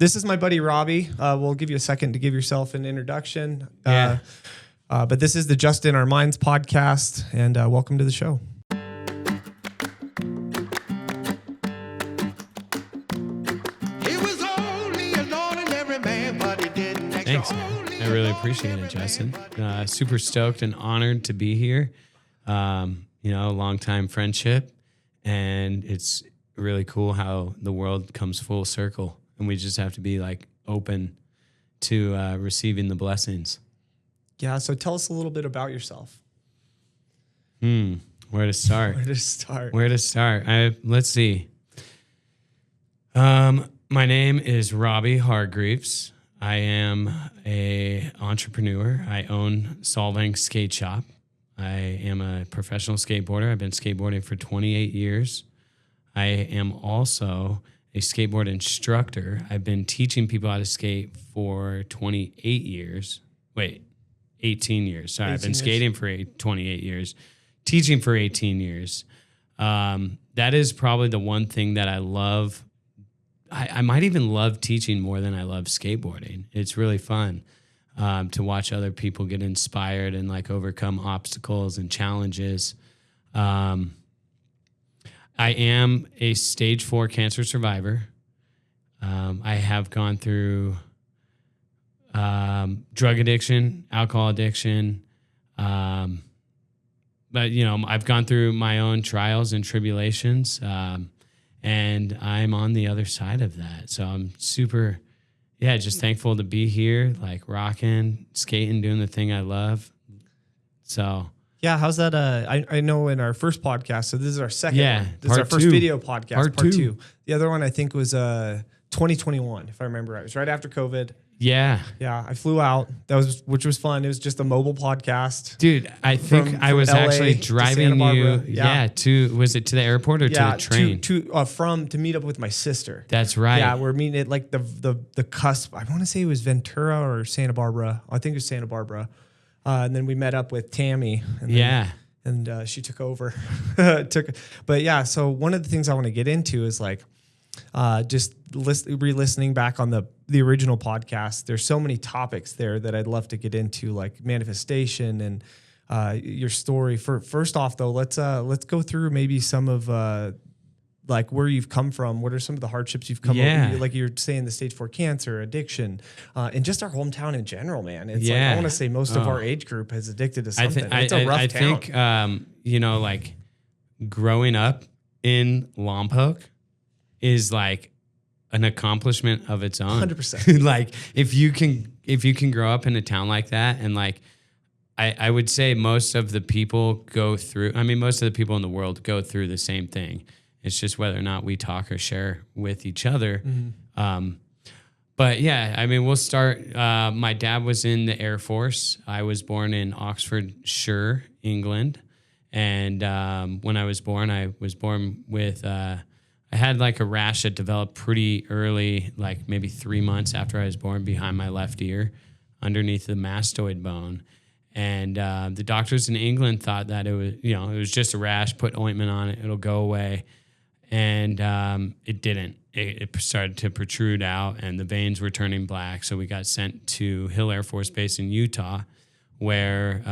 This is my buddy Robby. We'll give you a second to give yourself an introduction. Yeah. But this is the Just in Our Minds podcast, and welcome to the show. Thanks, man. I really appreciate it, Justin. Super stoked and honored to be here. Long time friendship, and it's really cool how the world comes full circle, and we just have to be like open to receiving the blessings. Yeah. So tell us a little bit about yourself. Where to start? Where to start? Let's see. My name is Robby Hargreaves. I am a entrepreneur. I own Solvang Skate Shop. I am a professional skateboarder. I've been skateboarding for 28 years. I am also a skateboard instructor. I've been teaching people how to skate for 28 years. Wait, 18 years. Sorry, 18 I've been years. skating for 28 years, teaching for 18 years. That is probably the one thing that I love. I might even love teaching more than I love skateboarding. It's really fun to watch other people get inspired and like overcome obstacles and challenges. I am a stage 4 cancer survivor. I have gone through drug addiction, alcohol addiction. But I've gone through my own trials and tribulations. And I'm on the other side of that. So I'm super, just thankful to be here, like rocking, skating, doing the thing I love. So Yeah. How's that? I know in our first podcast, so this is our second one. This is part our first two. video podcast, Part part two. 2. The other one I think was 2021, if I remember right. It was right after COVID. yeah, Yeah, I flew out. Which was fun. It was just a mobile podcast. dude, I think From I was LA actually to driving Santa Barbara. you. Yeah. Was it to the airport or to the train? To meet up with my sister. That's right. Yeah, we're meeting at like the cusp. I want to say it was Ventura or Santa Barbara. I think it was Santa Barbara. And then we met up with Tammy. And she took over. But yeah, so one of the things I want to get into is like just re-listening back on the original podcast. There's so many topics there that I'd love to get into, like manifestation and your story. First off, though, let's go through maybe some of like where you've come from. What are some of the hardships you've come over? Like you're saying, the stage 4 cancer, addiction, and just our hometown in general, man. It's like, I want to say most of our age group is addicted to something. It's a rough town. I think, like growing up in Lompoc is like an accomplishment of its own. 100%. Like if you can grow up in a town like that, and like I would say most of the people most of the people in the world go through the same thing. It's just whether or not we talk or share with each other. Mm-hmm. But yeah, I mean, we'll start. My dad was in the Air Force. I was born in Oxfordshire, England. And when I was born with, I had like a rash that developed pretty early, like maybe 3 months after I was born, behind my left ear, underneath the mastoid bone. And the doctors in England thought that it was just a rash, put ointment on it, it'll go away. And it didn't. It started to protrude out, and the veins were turning black. So we got sent to Hill Air Force Base in Utah, where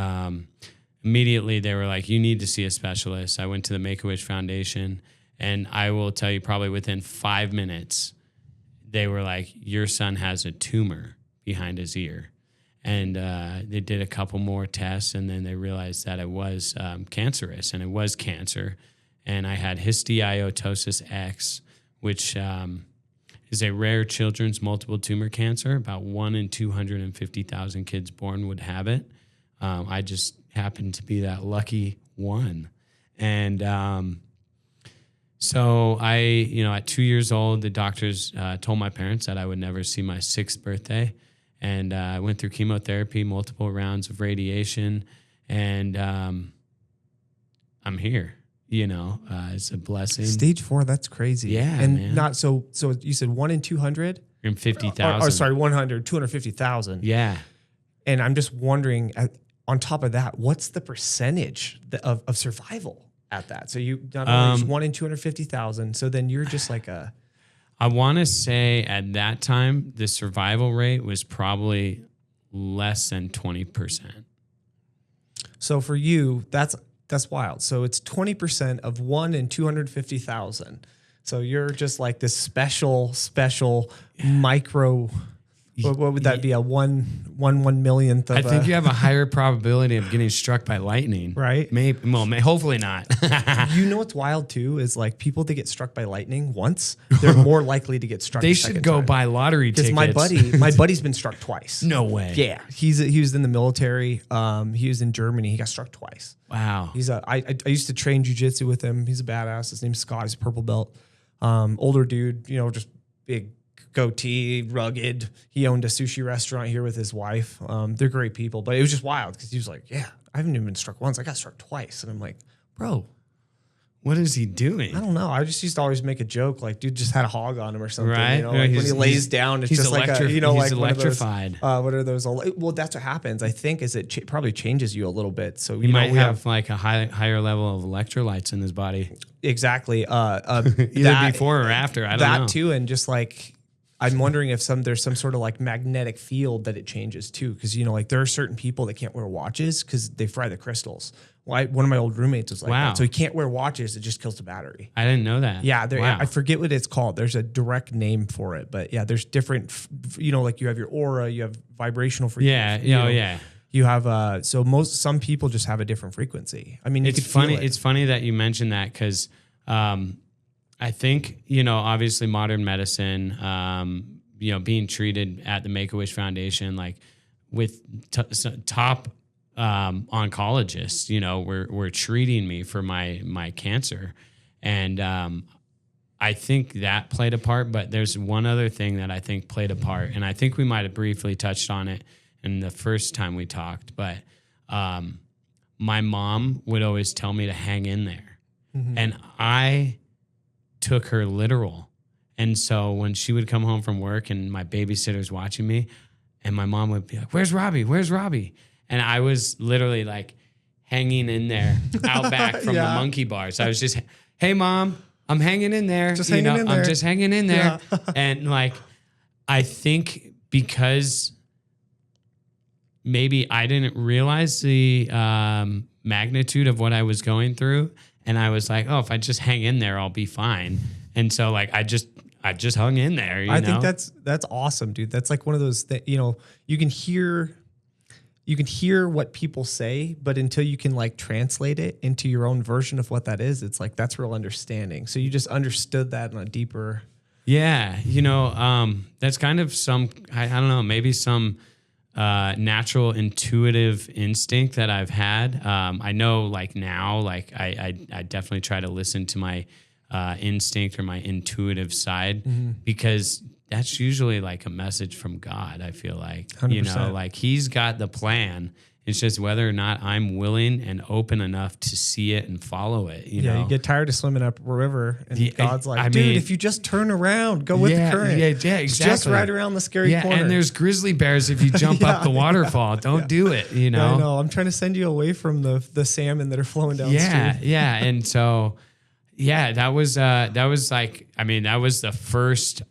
immediately they were like, you need to see a specialist. I went to the Make-A-Wish Foundation, and I will tell you, probably within 5 minutes, they were like, your son has a tumor behind his ear. And they did a couple more tests, and then they realized that it was cancerous, and it was cancer. And I had histiocytosis X, which is a rare children's multiple tumor cancer. About 1 in 250,000 kids born would have it. I just happened to be that lucky one. And so at 2 years old, the doctors told my parents that I would never see my 6th birthday. And I went through chemotherapy, multiple rounds of radiation, and I'm here. It's a blessing. Stage 4, that's crazy. Yeah, and man. not so you said 1 in 200? And 50,000. Oh, sorry, 250,000. Yeah. And I'm just wondering, on top of that, what's the percentage of survival at that? So you not only 1 in 250,000, so then you're just like a I want to say at that time, the survival rate was probably less than 20%. So for you, that's wild. So it's 20% of 1 in 250,000. So you're just like this special micro. What would that be? A one millionth of I think you have a higher probability of getting struck by lightning. Right? Maybe, well, hopefully not. You know what's wild too is like people that get struck by lightning once, they're more likely to get struck. They should go buy lottery tickets. Because my buddy's been struck twice. No way. Yeah, he was in the military. He was in Germany. He got struck twice. Wow. I used to train jujitsu with him. He's a badass. His name's Scott. He's a purple belt. Older dude. Just big goatee, rugged. He owned a sushi restaurant here with his wife. They're great people, but it was just wild because he was like, "Yeah, I haven't even been struck once. I got struck twice." And I'm like, "Bro, what is he doing?" I don't know. I just used to always make a joke like, "Dude just had a hog on him or something." Right? Like when he lays down, it's just like he's like electrified. What are those? Well, that's what happens. I think is it probably changes you a little bit. So you might have like a higher level of electrolytes in his body. Exactly. Either before or after. I don't know. That too, and just like. I'm wondering if there's some sort of like magnetic field that it changes too. Cause like there are certain people that can't wear watches cause they fry the crystals. One of my old roommates was like that. So he can't wear watches. It just kills the battery. I didn't know that. Yeah. Wow. I forget what it's called. There's a direct name for it, but yeah, there's different, like you have your aura, you have vibrational frequency. Yeah. You have, some people just have a different frequency. I mean, it's funny. It's funny that you mentioned that cause, I think, obviously modern medicine, being treated at the Make-A-Wish Foundation, like with top oncologists, were treating me for my cancer. And I think that played a part, but there's one other thing that I think played a part. And I think we might have briefly touched on it in the first time we talked, but my mom would always tell me to hang in there. Mm-hmm. And I took her literal. And so when she would come home from work and my babysitter's watching me and my mom would be like, "Where's Robby? Where's Robby?" And I was literally like hanging in there out back from the monkey bars. I was just, "Hey mom, I'm hanging in there. I'm just hanging in there." Yeah. And like, I think because maybe I didn't realize the magnitude of what I was going through. And I was like, "Oh, if I just hang in there, I'll be fine." And so like, I just hung in there. I think that's awesome, dude. That's like one of those things, you can hear what people say, but until you can like translate it into your own version of what that is, it's like, that's real understanding. So you just understood that on a deeper. Yeah. That's kind of I don't know, maybe some natural intuitive instinct that I've had. I know like now, like I definitely try to listen to my instinct or my intuitive side, because that's usually like a message from God. I feel like, 100%. Like he's got the plan. It's just whether or not I'm willing and open enough to see it and follow it. You know, you get tired of swimming up a river, and God's like, dude, if you just turn around, go with the current. Yeah, exactly. Just right around the scary corner. And there's grizzly bears if you jump up the waterfall. Don't do it. I know. I'm trying to send you away from the salmon that are flowing downstream. Yeah. And so, that was like, that was the first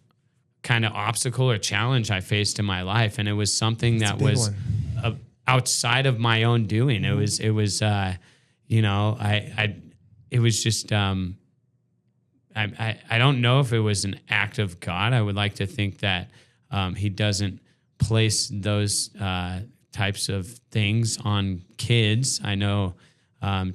kind of obstacle or challenge I faced in my life, and it was something that was outside of my own doing. It was it was just I don't know if it was an act of God. I would like to think that he doesn't place those types of things on kids. I know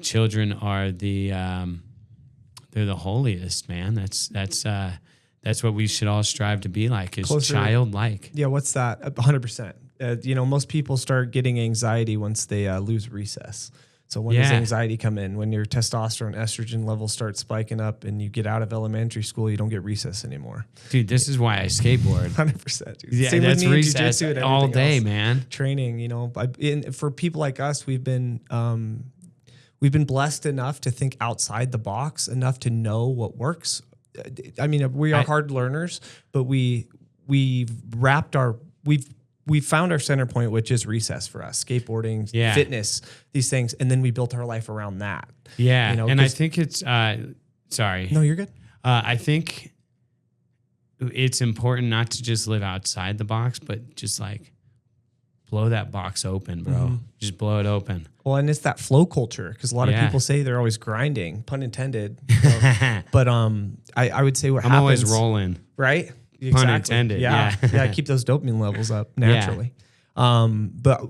children are they're the holiest, man. That's what we should all strive to be like, is childlike. Yeah, what's that? 100%. Most people start getting anxiety once they lose recess. So when does anxiety come in? When your testosterone, estrogen levels start spiking up and you get out of elementary school, you don't get recess anymore. Dude, this is why I skateboard. 100%. Dude. Yeah, that's recess all day, man. Training, for people like us, we've been blessed enough to think outside the box, enough to know what works. We are hard learners, but we found our center point, which is recess for us, skateboarding, fitness, these things. And then we built our life around that. Yeah. And I think it's, sorry. No, you're good. I think it's important not to just live outside the box, but just like blow that box open, bro. Mm-hmm. Just blow it open. Well, and it's that flow culture, because a lot of people say they're always grinding, pun intended. But I would say I'm always rolling, right? Exactly. Pun intended. Yeah. Yeah. Keep those dopamine levels up naturally. But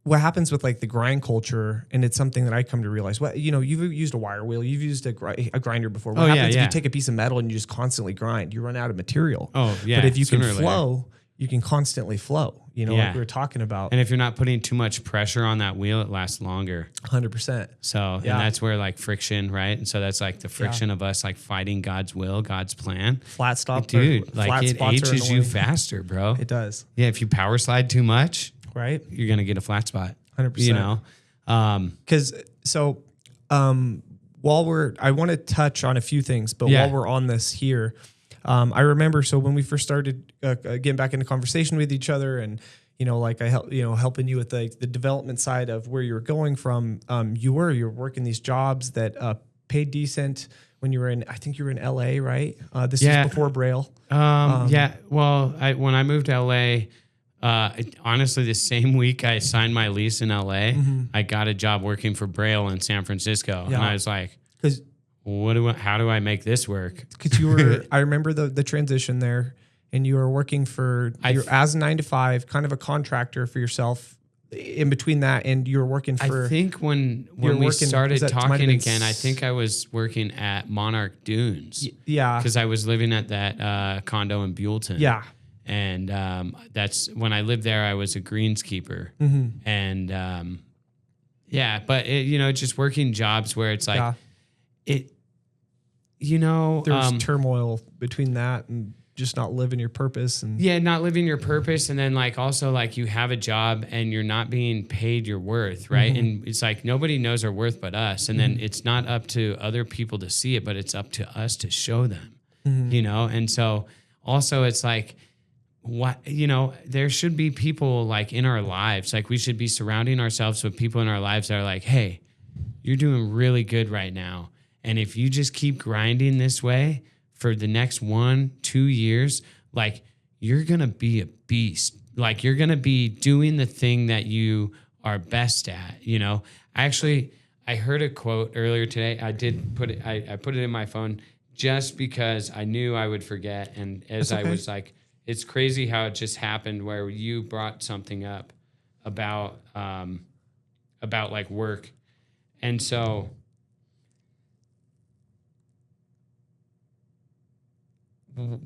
what happens with like the grind culture, and it's something that I come to realize, well, you know, you've used a wire wheel, you've used a grinder before. What happens if you take a piece of metal and you just constantly grind? You run out of material. Oh, yeah. But if you can flow, you can constantly flow, you know, like we were talking about. And if you're not putting too much pressure on that wheel, it lasts longer. 100%. So, and that's where like friction, right? And so that's like the friction of us like fighting God's will, God's plan. Flat stop. Dude, like it ages you faster, bro. It does. Yeah. If you power slide too much, right, you're going to get a flat spot. 100%. You know? I want to touch on a few things, but while we're on this here, I remember, so when we first started getting back into conversation with each other, and, you know, like helping you with the development side of where you were going from, you were working these jobs that paid decent when you were I think you were in LA, right? This is before Braille. Well, when I moved to LA, honestly, the same week I signed my lease in LA, I got a job working for Braille in San Francisco. And I was like, how do I make this work? Because you were, I remember the transition there, and you were working as a 9 to 5, kind of a contractor for yourself. In between that, and you were working for. I think when we started talking again, I think I was working at Monarch Dunes. Yeah, because I was living at that condo in Buellton. Yeah. And that's when I lived there. I was a greenskeeper, and but just working jobs where it's like there's turmoil between that and just not living your purpose, and not living your purpose, and then like also like you have a job and you're not being paid your worth, right? And it's like nobody knows our worth but us, and then it's not up to other people to see it, but it's up to us to show them, you know. And so also it's like, there should be people like in our lives, like we should be surrounding ourselves with people in our lives that are like, hey, you're doing really good right now, and if you just keep grinding this way for the next 1-2 years, like you're gonna be a beast. Like you're gonna be doing the thing that you are best at, you know. I heard a quote earlier today. I did put it, I put it in my phone just because I knew I would forget. And as I was like, it's crazy how it just happened where you brought something up about like work. And so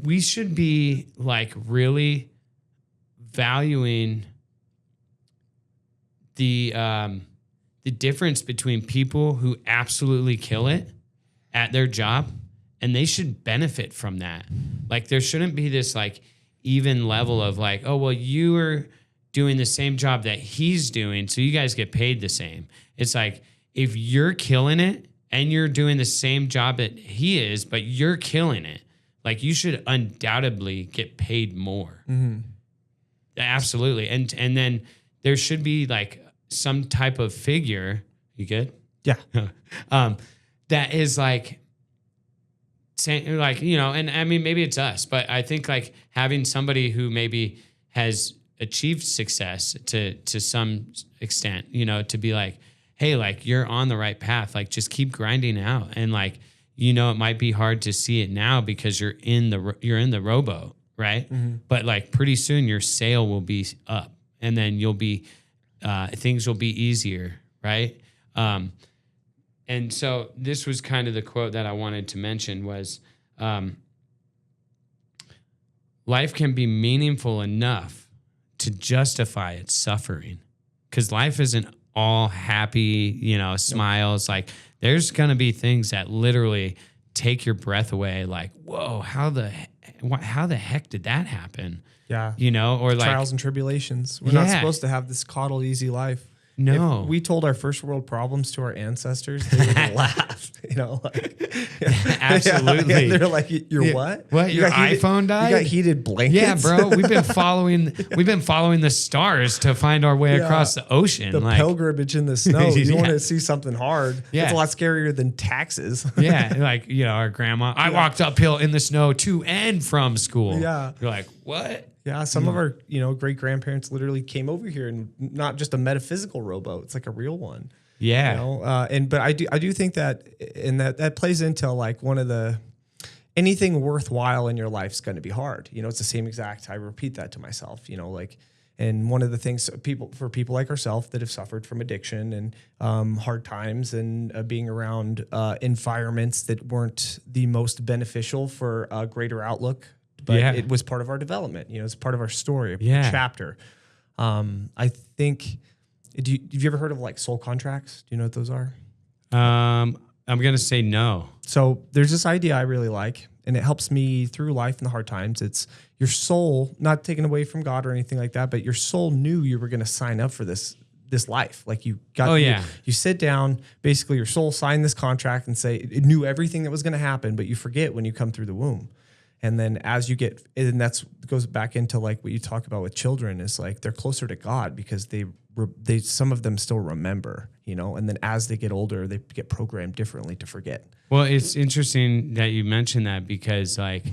we should be like really valuing the difference between people who absolutely kill it at their job, and they should benefit from that. Like there shouldn't be this like even level of like, oh, well, you are doing the same job that he's doing, so you guys get paid the same. It's like if you're killing it and you're doing the same job that he is, but you're killing it, like you should undoubtedly get paid more. Absolutely. And then there should be like some type of figure. You good? Yeah. That is like saying like, you know, and I mean, maybe it's us, but I think like having somebody who maybe has achieved success to some extent, you know, to be like, hey, like you're on the right path. Like just keep grinding out. And like, you know, it might be hard to see it now because you're in the rowboat, right? But like pretty soon your sail will be up, and then you'll be things will be easier, right? And so this was kind of the quote that I wanted to mention was, life can be meaningful enough to justify its suffering, because life isn't all happy, you know, smiles. Like there's going to be things that literally take your breath away. Like, whoa, how the heck did that happen? Yeah. You know, or like trials and tribulations. We're not supposed to have this coddled easy life. No. If we told our first world problems to our ancestors, they would laugh. Absolutely. Yeah, they're like, "You're what? What? Your iPhone died? You got heated blankets? Yeah, bro. We've been following the stars to find our way across the ocean. The pilgrimage in the snow. You want to see something hard. Yeah. It's a lot scarier than taxes. Yeah, our grandma. I walked uphill in the snow to and from school. Yeah. You're like, what? Yeah, some of our, great grandparents literally came over here, and not just a metaphysical rowboat; it's like a real one. Yeah, but I do think that, and that plays into like one of the anything worthwhile in your life is going to be hard. It's the same exact. I repeat that to myself. And one of the things for people like ourselves that have suffered from addiction and hard times and being around environments that weren't the most beneficial for a greater outlook. But it was part of our development, it's part of our story, a chapter. I think, have you ever heard of like soul contracts? Do you know what those are? I'm going to say no. So there's this idea I really like, and it helps me through life in the hard times. It's your soul, not taken away from God or anything like that, but your soul knew you were going to sign up for this life. Like you got, you sit down, basically your soul signed this contract and say it knew everything that was going to happen, but you forget when you come through the womb. And then as you get, and goes back into like what you talk about with children is like they're closer to God because they some of them still remember, and then as they get older, they get programmed differently to forget. Well, it's interesting that you mentioned that because like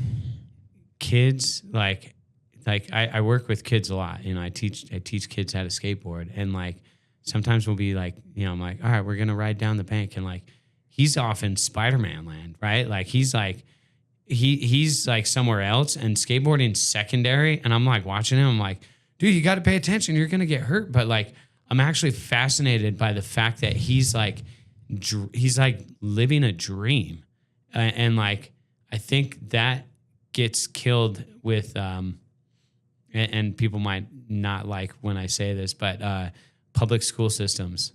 kids, like I work with kids a lot. I teach kids how to skateboard, and like sometimes we'll be like, I'm like, all right, we're gonna ride down the bank, and like he's off in Spider-Man land, right? Like he's like. He's like somewhere else, and skateboarding's secondary. And I'm like watching him. I'm like, dude, you got to pay attention. You're going to get hurt. But like, I'm actually fascinated by the fact that he's like living a dream. And like, I think that gets killed with, and people might not like when I say this, but public school systems.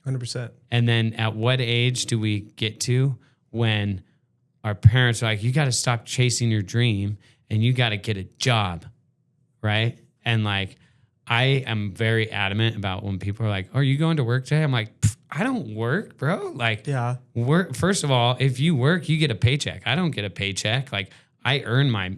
100%. And then at what age do we get to when our parents are like, you got to stop chasing your dream and you got to get a job, right? And like, I am very adamant about when people are like, are you going to work today? I'm like, I don't work, bro. Like, work. First of all, if you work, you get a paycheck. I don't get a paycheck. Like, I earn my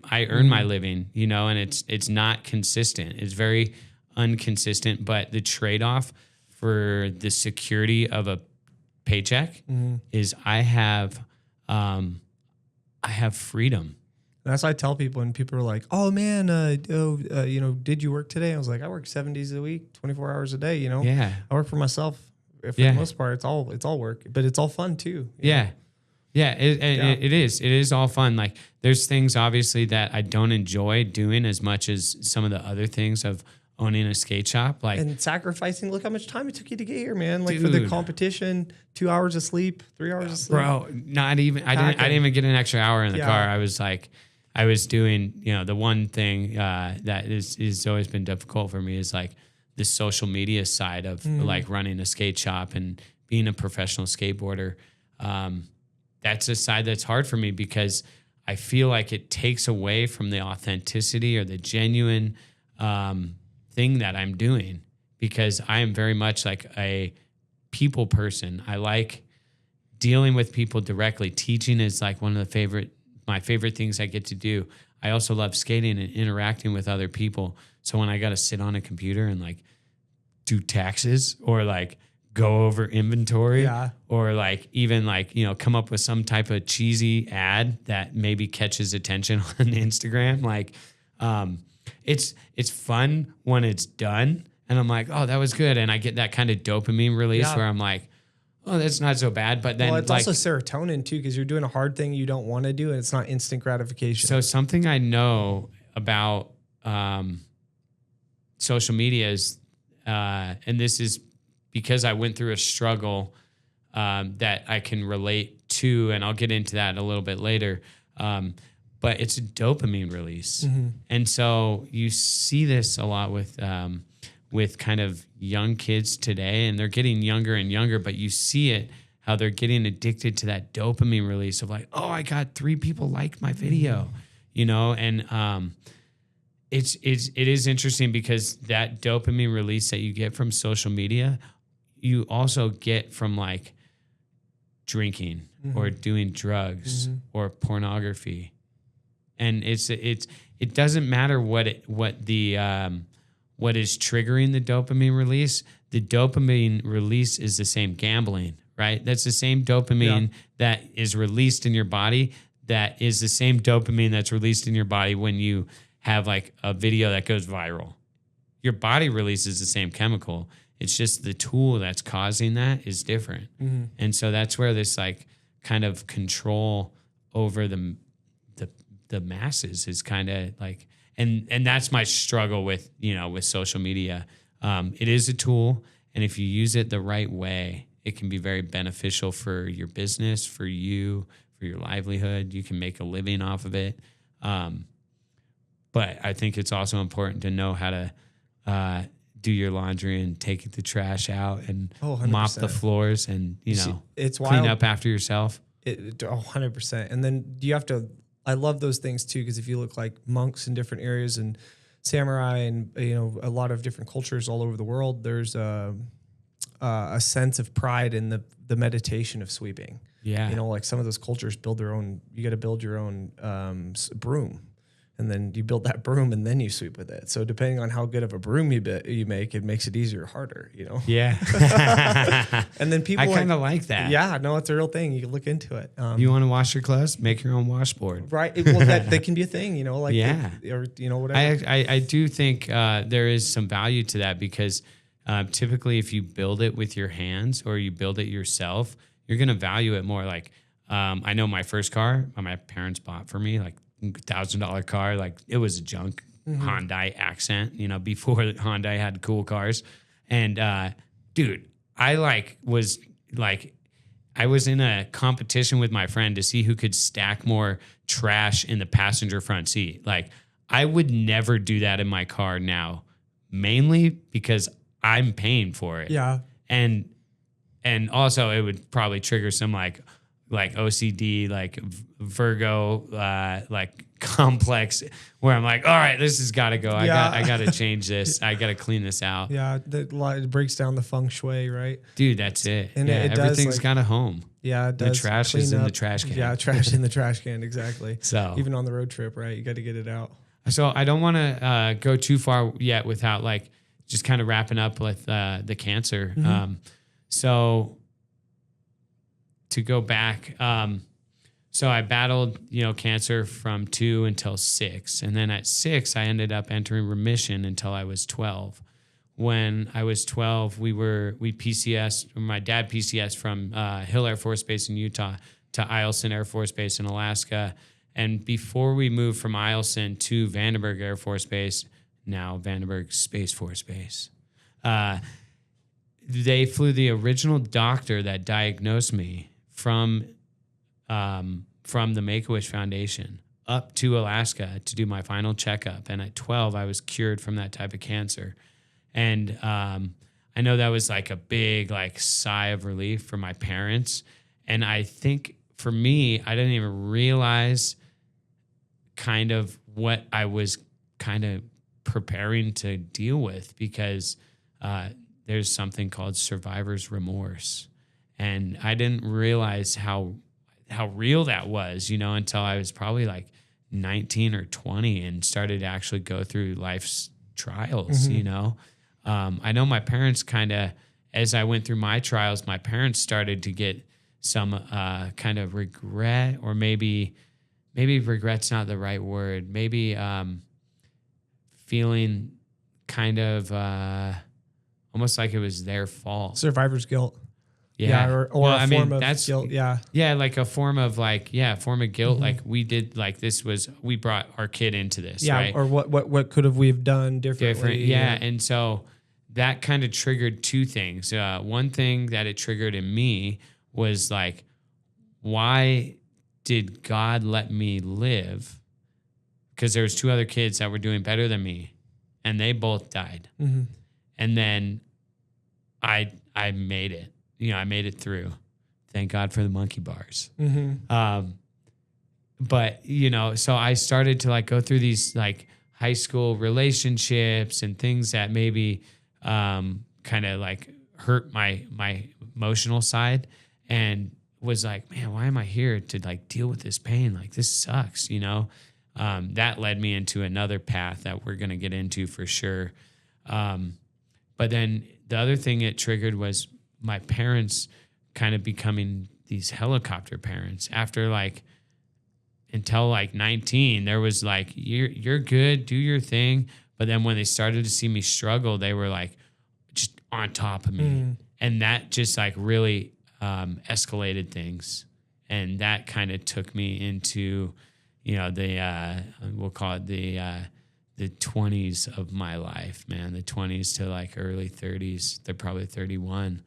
living, and it's not consistent. It's very inconsistent. But the trade-off for the security of a paycheck is I have freedom. That's what I tell people, and people are like, "Oh man, did you work today?" I was like, "I work 7 days a week, 24 hours a day." Yeah. I work for myself. For the most part, it's all work, but it's all fun too. Yeah, it is. It is all fun. Like, there's things obviously that I don't enjoy doing as much as some of the other things of owning a skate shop, like and sacrificing. Look how much time it took you to get here, man. Like for the competition, 2 hours of sleep, 3 hours of sleep. Bro, not even. I didn't even get an extra hour in the car. I was like, I was doing, the one thing that is always been difficult for me is like the social media side of like running a skate shop and being a professional skateboarder. That's a side that's hard for me because I feel like it takes away from the authenticity or the genuine thing that I'm doing, because I am very much like a people person. I like dealing with people directly. Teaching is like one of my favorite things I get to do. I also love skating and interacting with other people. So when I got to sit on a computer and like do taxes or like go over inventory or like even like, come up with some type of cheesy ad that maybe catches attention on Instagram, like, it's fun when it's done and I'm like, oh, that was good. And I get that kind of dopamine release where I'm like, oh, that's not so bad. But then it's also serotonin too, because you're doing a hard thing you don't want to do and it's not instant gratification. So something I know about social media is, and this is because I went through a struggle that I can relate to, and I'll get into that a little bit later. But it's a dopamine release. And so you see this a lot with kind of young kids today, and they're getting younger and younger, but you see it, how they're getting addicted to that dopamine release of like, oh, I got 3 people liked my video, and it is interesting because that dopamine release that you get from social media you also get from like drinking or doing drugs or pornography. And it doesn't matter what is triggering the dopamine release. The dopamine release is the same gambling, right? That's the same dopamine that is released in your body. That is the same dopamine that's released in your body when you have like a video that goes viral. Your body releases the same chemical. It's just the tool that's causing that is different. And so that's where this like kind of control over the masses is kind of like, and that's my struggle with, with social media. It is a tool, and if you use it the right way, it can be very beneficial for your business, for you, for your livelihood. You can make a living off of it. But I think it's also important to know how to do your laundry and take the trash out and mop the floors and, it's clean wild. up after yourself. 100%. And then you have to, I love those things too, because if you look like monks in different areas and samurai and, a lot of different cultures all over the world, there's a sense of pride in the meditation of sweeping. Yeah. Like some of those cultures build their own, you got to build your own broom. And then you build that broom and then you sweep with it. So depending on how good of a broom you make, it makes it easier or harder, Yeah. And then people I kind of like that. Yeah, no, it's a real thing. You can look into it. You want to wash your clothes? Make your own washboard. Right. Well, that can be a thing, like, yeah. or, whatever. I do think there is some value to that because typically if you build it with your hands or you build it yourself, you're going to value it more. Like I know my first car my parents bought for me, like $1,000 car, like it was a junk Hyundai Accent, before Hyundai had cool cars. And dude, I was in a competition with my friend to see who could stack more trash in the passenger front seat. Like I would never do that in my car now, mainly because I'm paying for it. Yeah. And also it would probably trigger some like OCD, like Virgo, like complex where I'm like, all right, this has got to go. I got to change this. I got to clean this out. Yeah. It breaks down the feng shui, right? Dude, that's it. And yeah, it everything's does, got a home. Yeah. It does. The trash is in the trash can. Yeah. Trash in the trash can. Exactly. So even on the road trip, right? You got to get it out. So I don't want to go too far yet without like just kind of wrapping up with the cancer. So to go back, so I battled, cancer from 2 until 6. And then at 6, I ended up entering remission until I was 12. When I was 12, we PCS, my dad PCS from Hill Air Force Base in Utah to Eielson Air Force Base in Alaska. And before we moved from Eielson to Vandenberg Air Force Base, now Vandenberg Space Force Base, they flew the original doctor that diagnosed me from the Make-A-Wish Foundation up to Alaska to do my final checkup. And at 12, I was cured from that type of cancer. And I know that was like a big like sigh of relief for my parents. And I think for me, I didn't even realize kind of what I was kind of preparing to deal with because there's something called survivor's remorse. And I didn't realize how real that was, until I was probably like 19 or 20 and started to actually go through life's trials, I know my parents kind of, as I went through my trials, my parents started to get some kind of regret, or maybe regret's not the right word. Maybe feeling kind of almost like it was their fault. Survivor's guilt. Yeah. Or a form of guilt. Yeah. Yeah. Like a form of guilt. Like we did, like we brought our kid into this. Yeah. Right? Or what could have we have done differently? Yeah. And so that kind of triggered two things. One thing that it triggered in me was like, why did God let me live? Because there was 2 other kids that were doing better than me and they both died. And then I made it. I made it through. Thank God for the monkey bars. But, so I started to like go through these like high school relationships and things that maybe kind of like hurt my emotional side, and was like, man, why am I here to like deal with this pain? Like, this sucks, you know? That led me into another path that we're going to get into for sure. But then the other thing it triggered was my parents kind of becoming these helicopter parents. After like, until like 19, there was like, you're good, do your thing. But then when they started to see me struggle, they were like just on top of me. And that just like really escalated things. And that kind of took me into, you know, we'll call it the 20s of my life, man, the 20s to like early 30s. They're probably 31,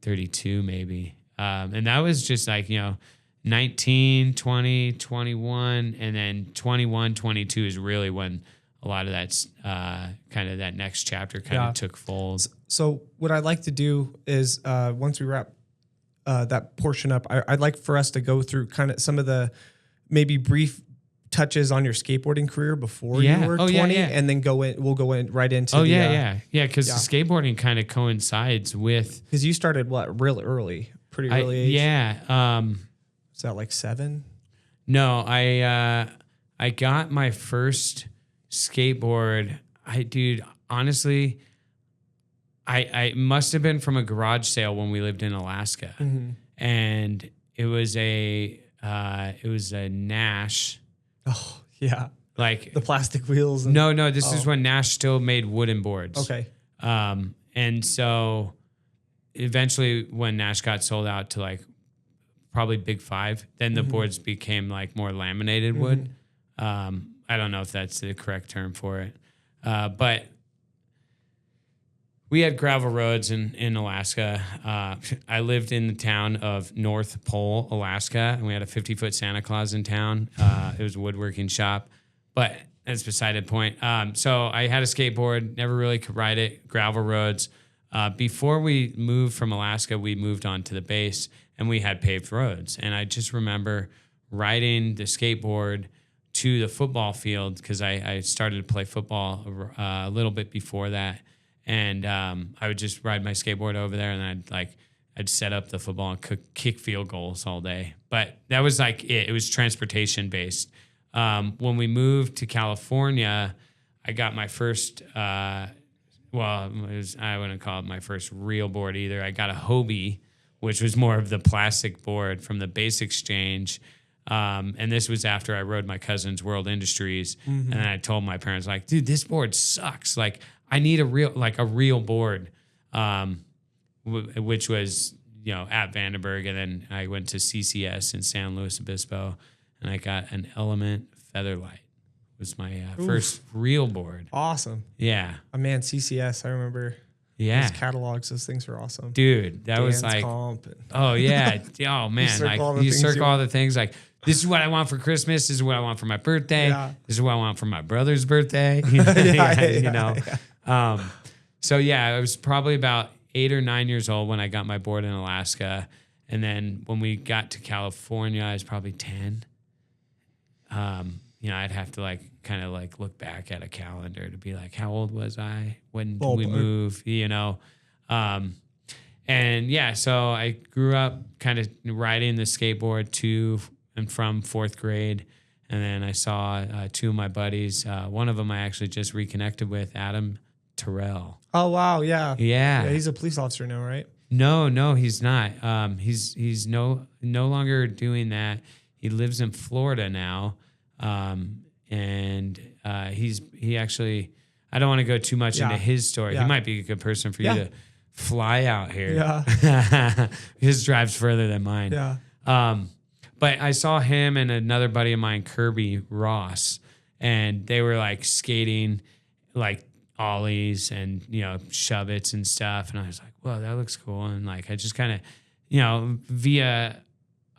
32 maybe. And that was just like, you know, 19, 20, 21, and then 21, 22 is really when a lot of that's kind of that next chapter kind of took fold. So what I'd like to do is once we wrap that portion up, I'd like for us to go through kind of some of the maybe brief touches on your skateboarding career before you were 20, and then we'll go in right into because the skateboarding kind of coincides with, because you started real early, pretty early age. Is that like 7? No, I got my first skateboard. Honestly, I must have been from a garage sale when we lived in Alaska, and it was a Nash. Oh yeah, like the plastic wheels. No, this is when Nash still made wooden boards. Okay, and so eventually, when Nash got sold out to like probably Big Five, then the boards became like more laminated wood. I don't know if that's the correct term for it, but we had gravel roads in Alaska. I lived in the town of North Pole, Alaska, and we had a 50-foot Santa Claus in town. It was a woodworking shop, but that's beside the point. So I had a skateboard, never really could ride it, gravel roads. Before we moved from Alaska, we moved on to the base, and we had paved roads. And I just remember riding the skateboard to the football field, because I started to play football a little bit before that. And I would just ride my skateboard over there, and I'd set up the football and kick field goals all day. But that was like it. It was transportation based. When we moved to California, I got my first, I wouldn't call it my first real board either. I got a Hobie, which was more of the plastic board from the Base Exchange. And this was after I rode my cousin's World Industries. And then I told my parents, like, dude, this board sucks. Like, I need a real board, which was, you know, at Vandenberg. And then I went to CCS in San Luis Obispo, and I got an Element Featherlight. It was my first real board. Awesome. Yeah. Man, CCS, I remember. Yeah. Those catalogs, those things were awesome. Dude, that was like, oh yeah. Oh man. You circle all the things like, this is what I want for Christmas. This is what I want for my birthday. Yeah. This is what I want for my brother's birthday. So yeah, I was probably about 8 or 9 years old when I got my board in Alaska. And then when we got to California, I was probably 10. You know, I'd have to kind of look back at a calendar to be like, how old was I? When did we move? You know? And yeah, so I grew up kind of riding the skateboard to and from 4th grade. And then I saw 2 of my buddies. One of them I actually just reconnected with, Adam Terrell. Oh, wow. Yeah. Yeah. He's a police officer now, right? No, he's not. He's no longer doing that. He lives in Florida now. And he actually, I don't want to go too much into his story. Yeah. He might be a good person for you to fly out here. Yeah. His drive's further than mine. Yeah. But I saw him and another buddy of mine, Kirby Ross, and they were like skating like ollies and, you know, shove-its and stuff. And I was like, whoa, that looks cool. And like, I just kind of, you know,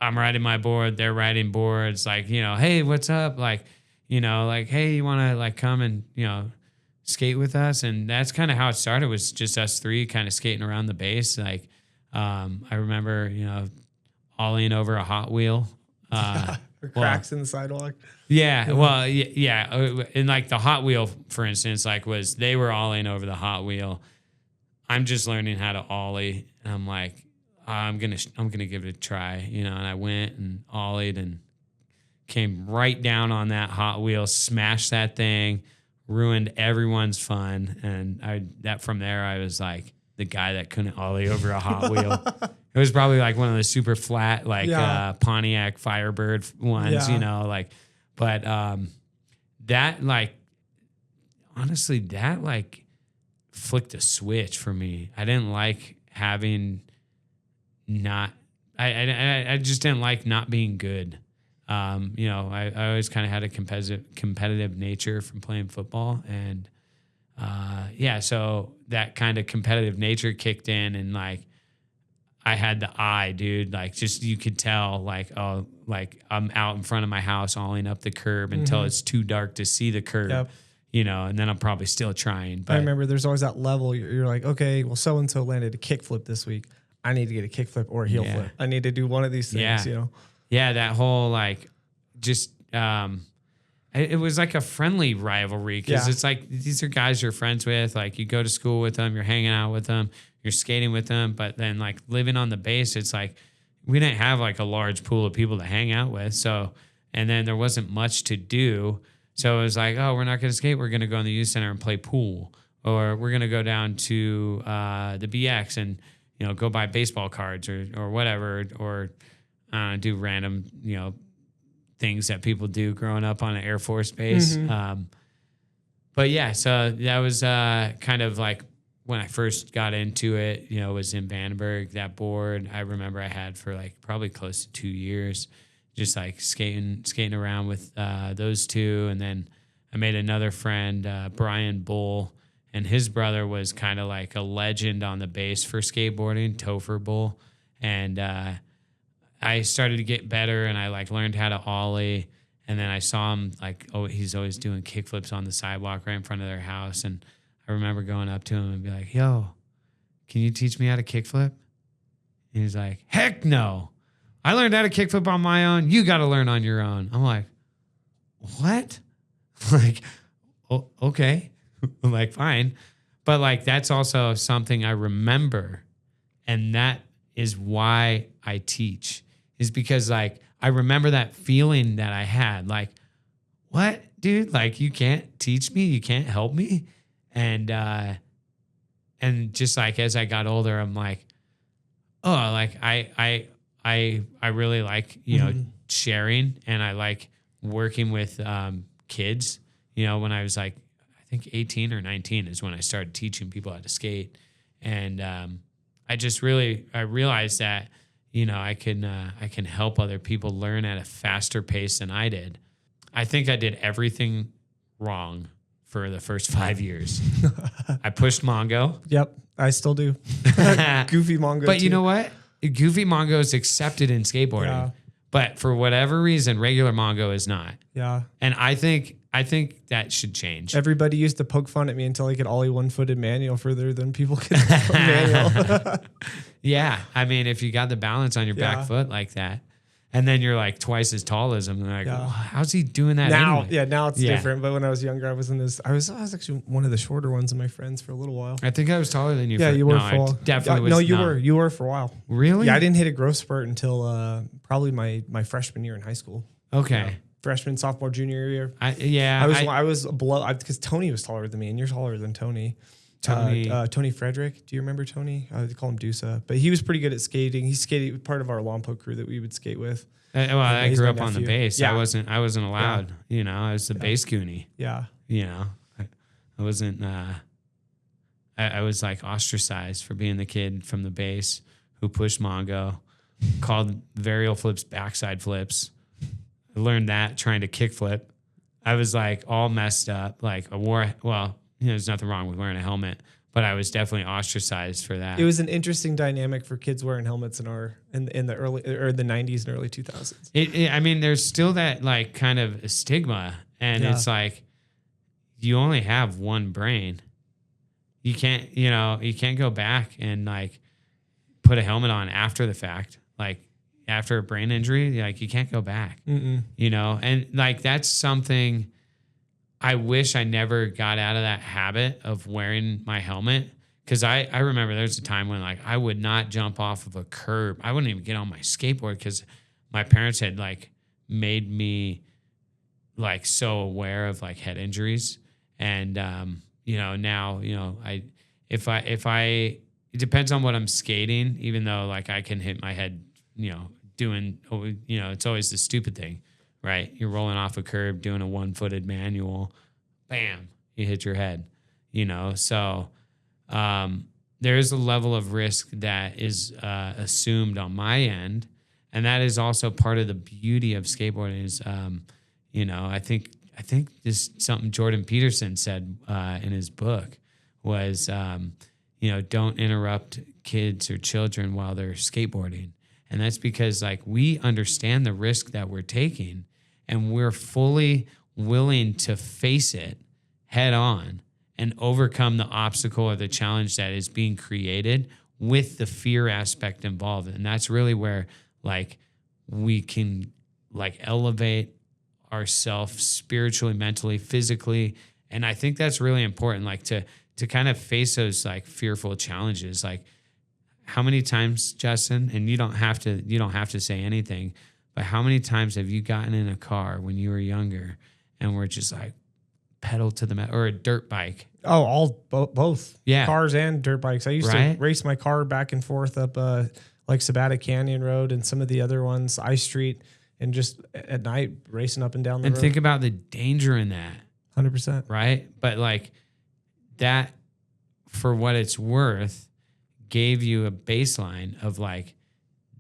I'm riding my board, they're riding boards, like, you know, hey, what's up? Like, you know, like, hey, you want to like come and, you know, skate with us? And that's kind of how it started, was just us 3 kind of skating around the base. Like, I remember, you know, ollieing over a Hot Wheel. Or cracks in the sidewalk. Yeah, well, yeah. And like the Hot Wheel, for instance, like they were ollieing over the Hot Wheel. I'm just learning how to ollie, and I'm like, I'm gonna give it a try, you know. And I went and ollied and came right down on that Hot Wheel, smashed that thing, ruined everyone's fun, and from there I was like the guy that couldn't ollie over a Hot Wheel. It was probably like one of the super flat, like Pontiac Firebird ones, you know, like, but that like, honestly, that like flicked a switch for me. I didn't like having I just didn't like not being good. You know, I always kind of had a competitive nature from playing football, and so that kind of competitive nature kicked in, and like I had the eye, dude. Like, just you could tell, like, oh, like I'm out in front of my house, hauling up the curb until it's too dark to see the curb, you know, and then I'm probably still trying. But I remember there's always that level. You're like, okay, well, so and so landed a kickflip this week. I need to get a kickflip or a heel flip. I need to do one of these things, you know. Yeah, that whole like just it was like a friendly rivalry, because it's like these are guys you're friends with, like you go to school with them, you're hanging out with them, you're skating with them, but then like living on the base, it's like we didn't have like a large pool of people to hang out with. So, and then there wasn't much to do. So it was like, oh, we're not going to skate. We're going to go in the youth center and play pool, or we're going to go down to the BX and, you know, go buy baseball cards or whatever, or do random, you know, things that people do growing up on an Air Force base. But yeah, so that was kind of like when I first got into it, you know, was in Vandenberg. That board I remember I had for like probably close to 2 years, just like skating around with those two. And then I made another friend, Brian Bull, and his brother was kind of like a legend on the base for skateboarding, Topher Bull. And I started to get better, and I like learned how to ollie. And then I saw him like, oh, he's always doing kickflips on the sidewalk right in front of their house. And I remember going up to him and be like, yo, can you teach me how to kickflip? And he's like, heck no. I learned how to kickflip on my own. You got to learn on your own. I'm like, what? Like, oh, okay. I'm like, fine. But like, that's also something I remember. And that is why I teach, is because like, I remember that feeling that I had, like, what, dude? Like, you can't teach me, you can't help me. And just like, as I got older, I'm like, oh, like I really like, you know, sharing, and I like working with kids. You know, when I was like, I think 18 or 19 is when I started teaching people how to skate. And I realized that, you know, I can help other people learn at a faster pace than I did. I think I did everything wrong for the first 5 years. I pushed Mongo. Yep, I still do. Goofy Mongo. But you know what? Goofy Mongo is accepted in skateboarding. Yeah. But for whatever reason, regular Mongo is not. Yeah. And I think that should change. Everybody used to poke fun at me until I could ollie one-footed manual further than people could manual. Yeah. I mean, if you got the balance on your back foot like that, and then you're like twice as tall as him, they're like, well, how's he doing that now? Anyway? Yeah, now it's different. But when I was younger, I was actually one of the shorter ones of my friends for a little while. I think I was taller than you. Yeah, you were for a while. Definitely was. No, you were for a while. Really? Yeah, I didn't hit a growth spurt until probably my freshman year in high school. Okay. You know, freshman, sophomore, junior year. I was below, because Tony was taller than me, and you're taller than Tony. Tony Frederick. Do you remember Tony? They call him Dusa, but he was pretty good at skating. He skated part of our Lompo crew that we would skate with. I grew up on the base. Yeah. I wasn't allowed. You know, I was the base goonie. Yeah. You know, I wasn't. I was like ostracized for being the kid from the base who pushed Mongo, called varial flips backside flips. I learned that trying to kick flip. I was like all messed up. Like there's nothing wrong with wearing a helmet, but I was definitely ostracized for that. It was an interesting dynamic for kids wearing helmets in the early or the 90s and early 2000s. I mean, there's still that like kind of a stigma, and it's like you only have one brain. You can't go back and like put a helmet on after the fact, like after a brain injury. Like, you can't go back. You know, and like that's something. I wish I never got out of that habit of wearing my helmet, Because I remember there was a time when like I would not jump off of a curb. I wouldn't even get on my skateboard because my parents had like made me like so aware of like head injuries. And now, it depends on what I'm skating, even though like I can hit my head, doing, it's always the stupid thing, right? You're rolling off a curb, doing a 1-footed manual, bam, you hit your head, so there is a level of risk that is assumed on my end. And that is also part of the beauty of skateboarding is, I think this something Jordan Peterson said in his book was, don't interrupt kids or children while they're skateboarding. And that's because like we understand the risk that we're taking and we're fully willing to face it head on and overcome the obstacle or the challenge that is being created with the fear aspect involved. And that's really where like we can like elevate ourselves spiritually, mentally, physically. And I think that's really important, like to kind of face those like fearful challenges. Like how many times, Justin, and you don't have to say anything, but how many times have you gotten in a car when you were younger and were just like pedal to the metal, or a dirt bike? Oh, both. Yeah. Cars and dirt bikes. I used to race my car back and forth up like Sabata Canyon Road and some of the other ones, I Street, and just at night racing up and down the road. And think about the danger in that. 100%. Right? But like that, for what it's worth, gave you a baseline of like,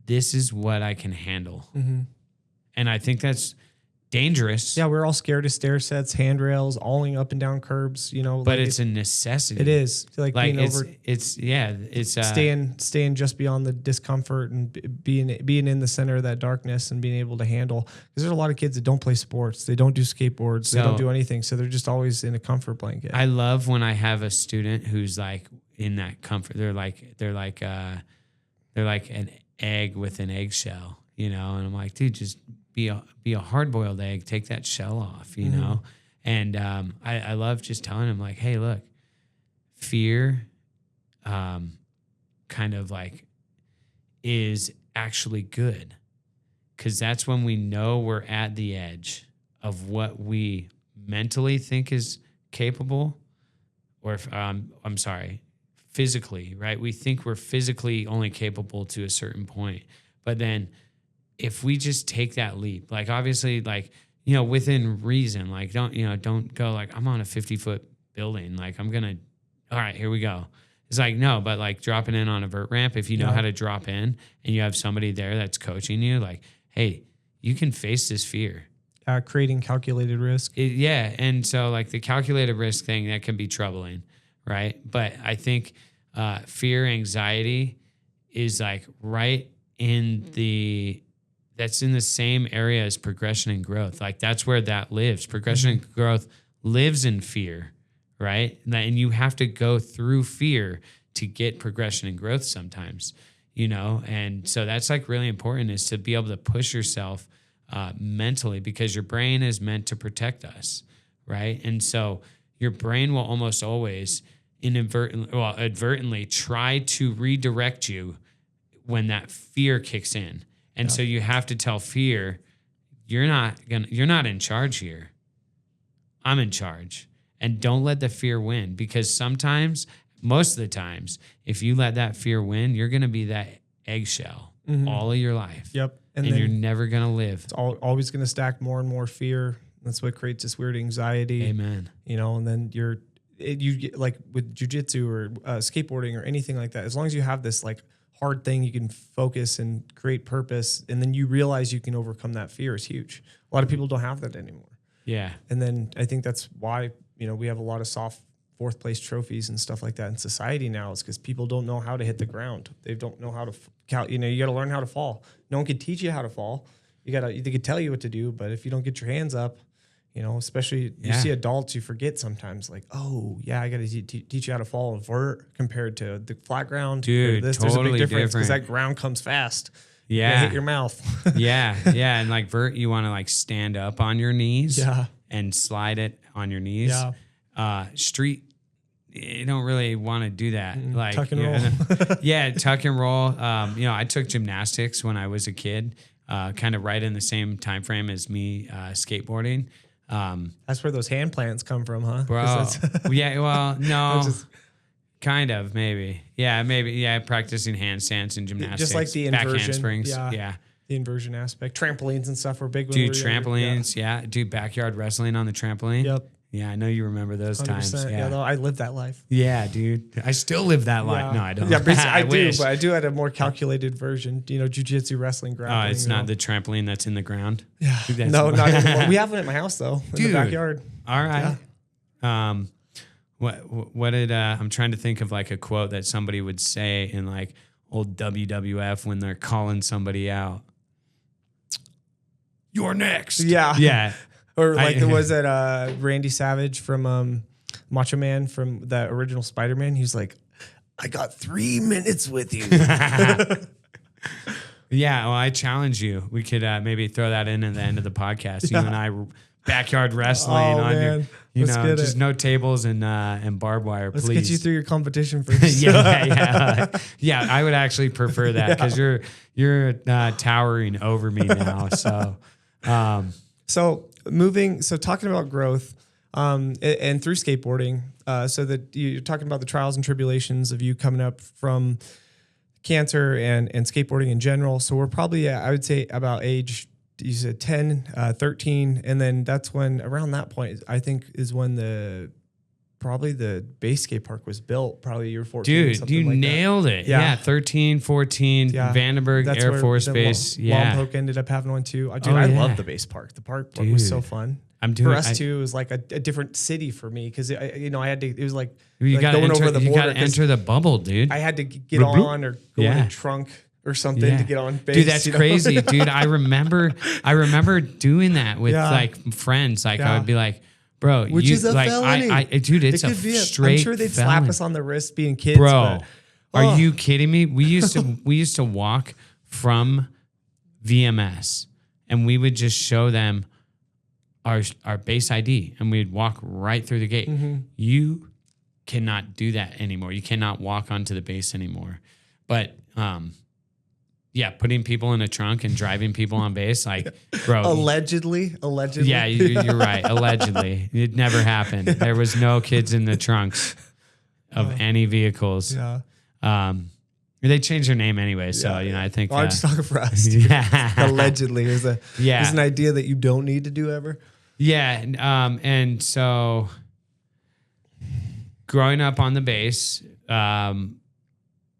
this is what I can handle. Mm-hmm. And I think that's dangerous. Yeah, we're all scared of stair sets, handrails, awling up and down curbs, But like it's a necessity. It is. Like being it's staying just beyond the discomfort and being in the center of that darkness and being able to handle. Because there's a lot of kids that don't play sports, they don't do skateboards, they don't do anything, so they're just always in a comfort blanket. I love when I have a student who's like in that comfort. They're like an egg with an eggshell, and I'm like, dude, just be a hard-boiled egg, take that shell off, you know? And I love just telling him like, hey, look, fear kind of like is actually good, because that's when we know we're at the edge of what we mentally think is capable, or physically, right? We think we're physically only capable to a certain point, but then if we just take that leap, like obviously, like, within reason, like don't go like, I'm on a 50-foot building, like all right, here we go. It's like, no, but like dropping in on a vert ramp, if you know how to drop in and you have somebody there that's coaching you, like, hey, you can face this fear. Creating calculated risk. And so like the calculated risk thing, that can be troubling, right? But I think fear, anxiety is like right in that's in the same area as progression and growth. Like that's where that lives. Progression and growth lives in fear, right? And you have to go through fear to get progression and growth sometimes, And so that's like really important, is to be able to push yourself mentally, because your brain is meant to protect us, right? And so your brain will almost always advertently try to redirect you when that fear kicks in. And so you have to tell fear, you're not in charge here. I'm in charge. And don't let the fear win, because most of the times, if you let that fear win, you're going to be that eggshell all of your life. Yep. And you're never going to live. It's always going to stack more and more fear. That's what creates this weird anxiety. Amen. And then you get like with jiu-jitsu or skateboarding or anything like that, as long as you have this like hard thing, you can focus and create purpose, and then you realize you can overcome that fear, is huge. A lot of people don't have that anymore. Yeah. And then I think that's why, we have a lot of soft fourth place trophies and stuff like that in society now, is because people don't know how to hit the ground. They don't know how to you got to learn how to fall. No one can teach you how to fall. They could tell you what to do, but if you don't get your hands up, especially you see adults, you forget sometimes, like, oh yeah, I got to teach you how to fall in vert compared to the flat ground. Dude, there's totally a big difference, because different. that ground comes fast. Yeah. Hit your mouth. Yeah. And like vert, you want to like stand up on your knees Yeah. and slide it on your knees. Yeah. Street, you don't really want to do that. Like tuck and roll. Tuck and roll. I took gymnastics when I was a kid, kind of right in the same time frame as me skateboarding. That's where those hand plants come from, huh? Bro. Yeah, well, no. Kind of, maybe. Yeah, maybe. Yeah, practicing handstands and gymnastics. Just like the back inversion. handsprings. Yeah. The inversion aspect. Trampolines and stuff were big. Dude, trampolines. Yeah. Dude, backyard wrestling on the trampoline. Yep. Yeah, I know you remember those times. Yeah, I lived that life. Yeah, dude. I still live that life. No, I don't. Yeah, I do, but I do at a more calculated version. jiu-jitsu, wrestling, grappling. Oh, it's not the trampoline that's in the ground? Yeah. No, not anymore. We have one at my house, though, in the backyard. All right. Yeah. What did I'm trying to think of like a quote that somebody would say in like old WWF when they're calling somebody out. You're next. Yeah. Yeah. Or like there was that Randy Savage from Macho Man from the original Spider-Man. He's like, I got 3 minutes with you. Yeah, well, I challenge you. We could maybe throw that in at the end of the podcast. You and I backyard wrestling on just no tables and barbed wire. Let's please get you through your competition first. Yeah. I would actually prefer that because you're towering over me now. So, talking about growth, and through skateboarding, so that you're talking about the trials and tribulations of you coming up from cancer and skateboarding in general. So we're probably, I would say about age, you said 10, 13. And then that's when, around that point, I think is when probably the base skate park was built, probably year 14. Dude, you nailed it. Yeah. 13, 14, Vandenberg Air Force Base. Lompoc ended up having one too. I love the base park. The park was so fun. For us too, it was like a different city for me because I had to. It was like going over the border. You got to enter the bubble, dude. I had to get on or go in a trunk or something to get on base. Dude, that's crazy, dude. I remember doing that with like friends. Like I would be like, bro, which is a felony. Dude, it's a straight. I'm sure they'd felony. slap us on the wrist being kids, bro. Are you kidding me? We used to walk from VMS and we would just show them our base ID and we'd walk right through the gate. Mm-hmm. You cannot do that anymore. You cannot walk onto the base anymore. But putting people in a trunk and driving people on base, like, bro. Allegedly. Yeah, you're right. Allegedly. It never happened. There was no kids in the trunks of any vehicles. Yeah. They changed their name anyway, so I think. I'm just talking for us. Allegedly, is an idea that you don't need to do ever. Yeah, and so growing up on the base,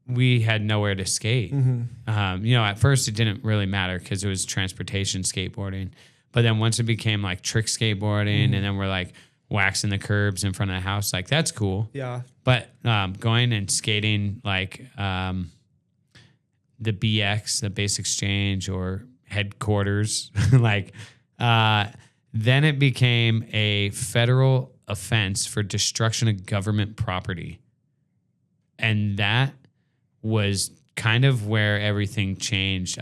we had nowhere to skate. Mm-hmm. At first it didn't really matter because it was transportation skateboarding, but then once it became like trick skateboarding, and then we're like waxing the curbs in front of the house, like that's cool. Yeah. But going and skating like the BX, the Base Exchange or Headquarters, like then it became a federal offense for destruction of government property. And that was kind of where everything changed,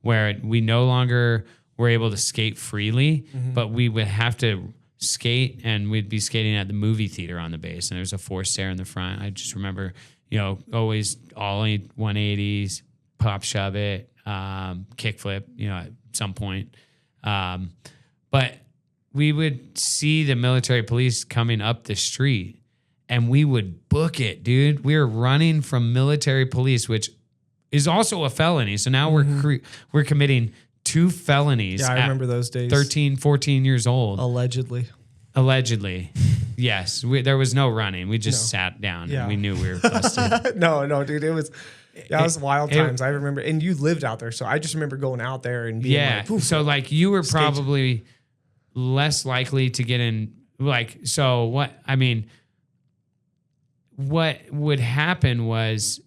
where we no longer were able to skate freely, but we would have to skate and we'd be skating at the movie theater on the base. And there's a forced stare in the front. I just remember, always ollie 180s, pop shove it, kickflip, at some point. But we would see the military police coming up the street and we would book it, dude. We were running from military police, which is also a felony. So now we're committing 2 felonies. Yeah, I remember those days. 13, 14 years old. Allegedly. Yes. There was no running. We just sat down and we knew we were busted. No, dude. It was wild times. I remember. And you lived out there. So I just remember going out there and being like, poof, so like you were probably less likely to get in. Like, so what would happen was,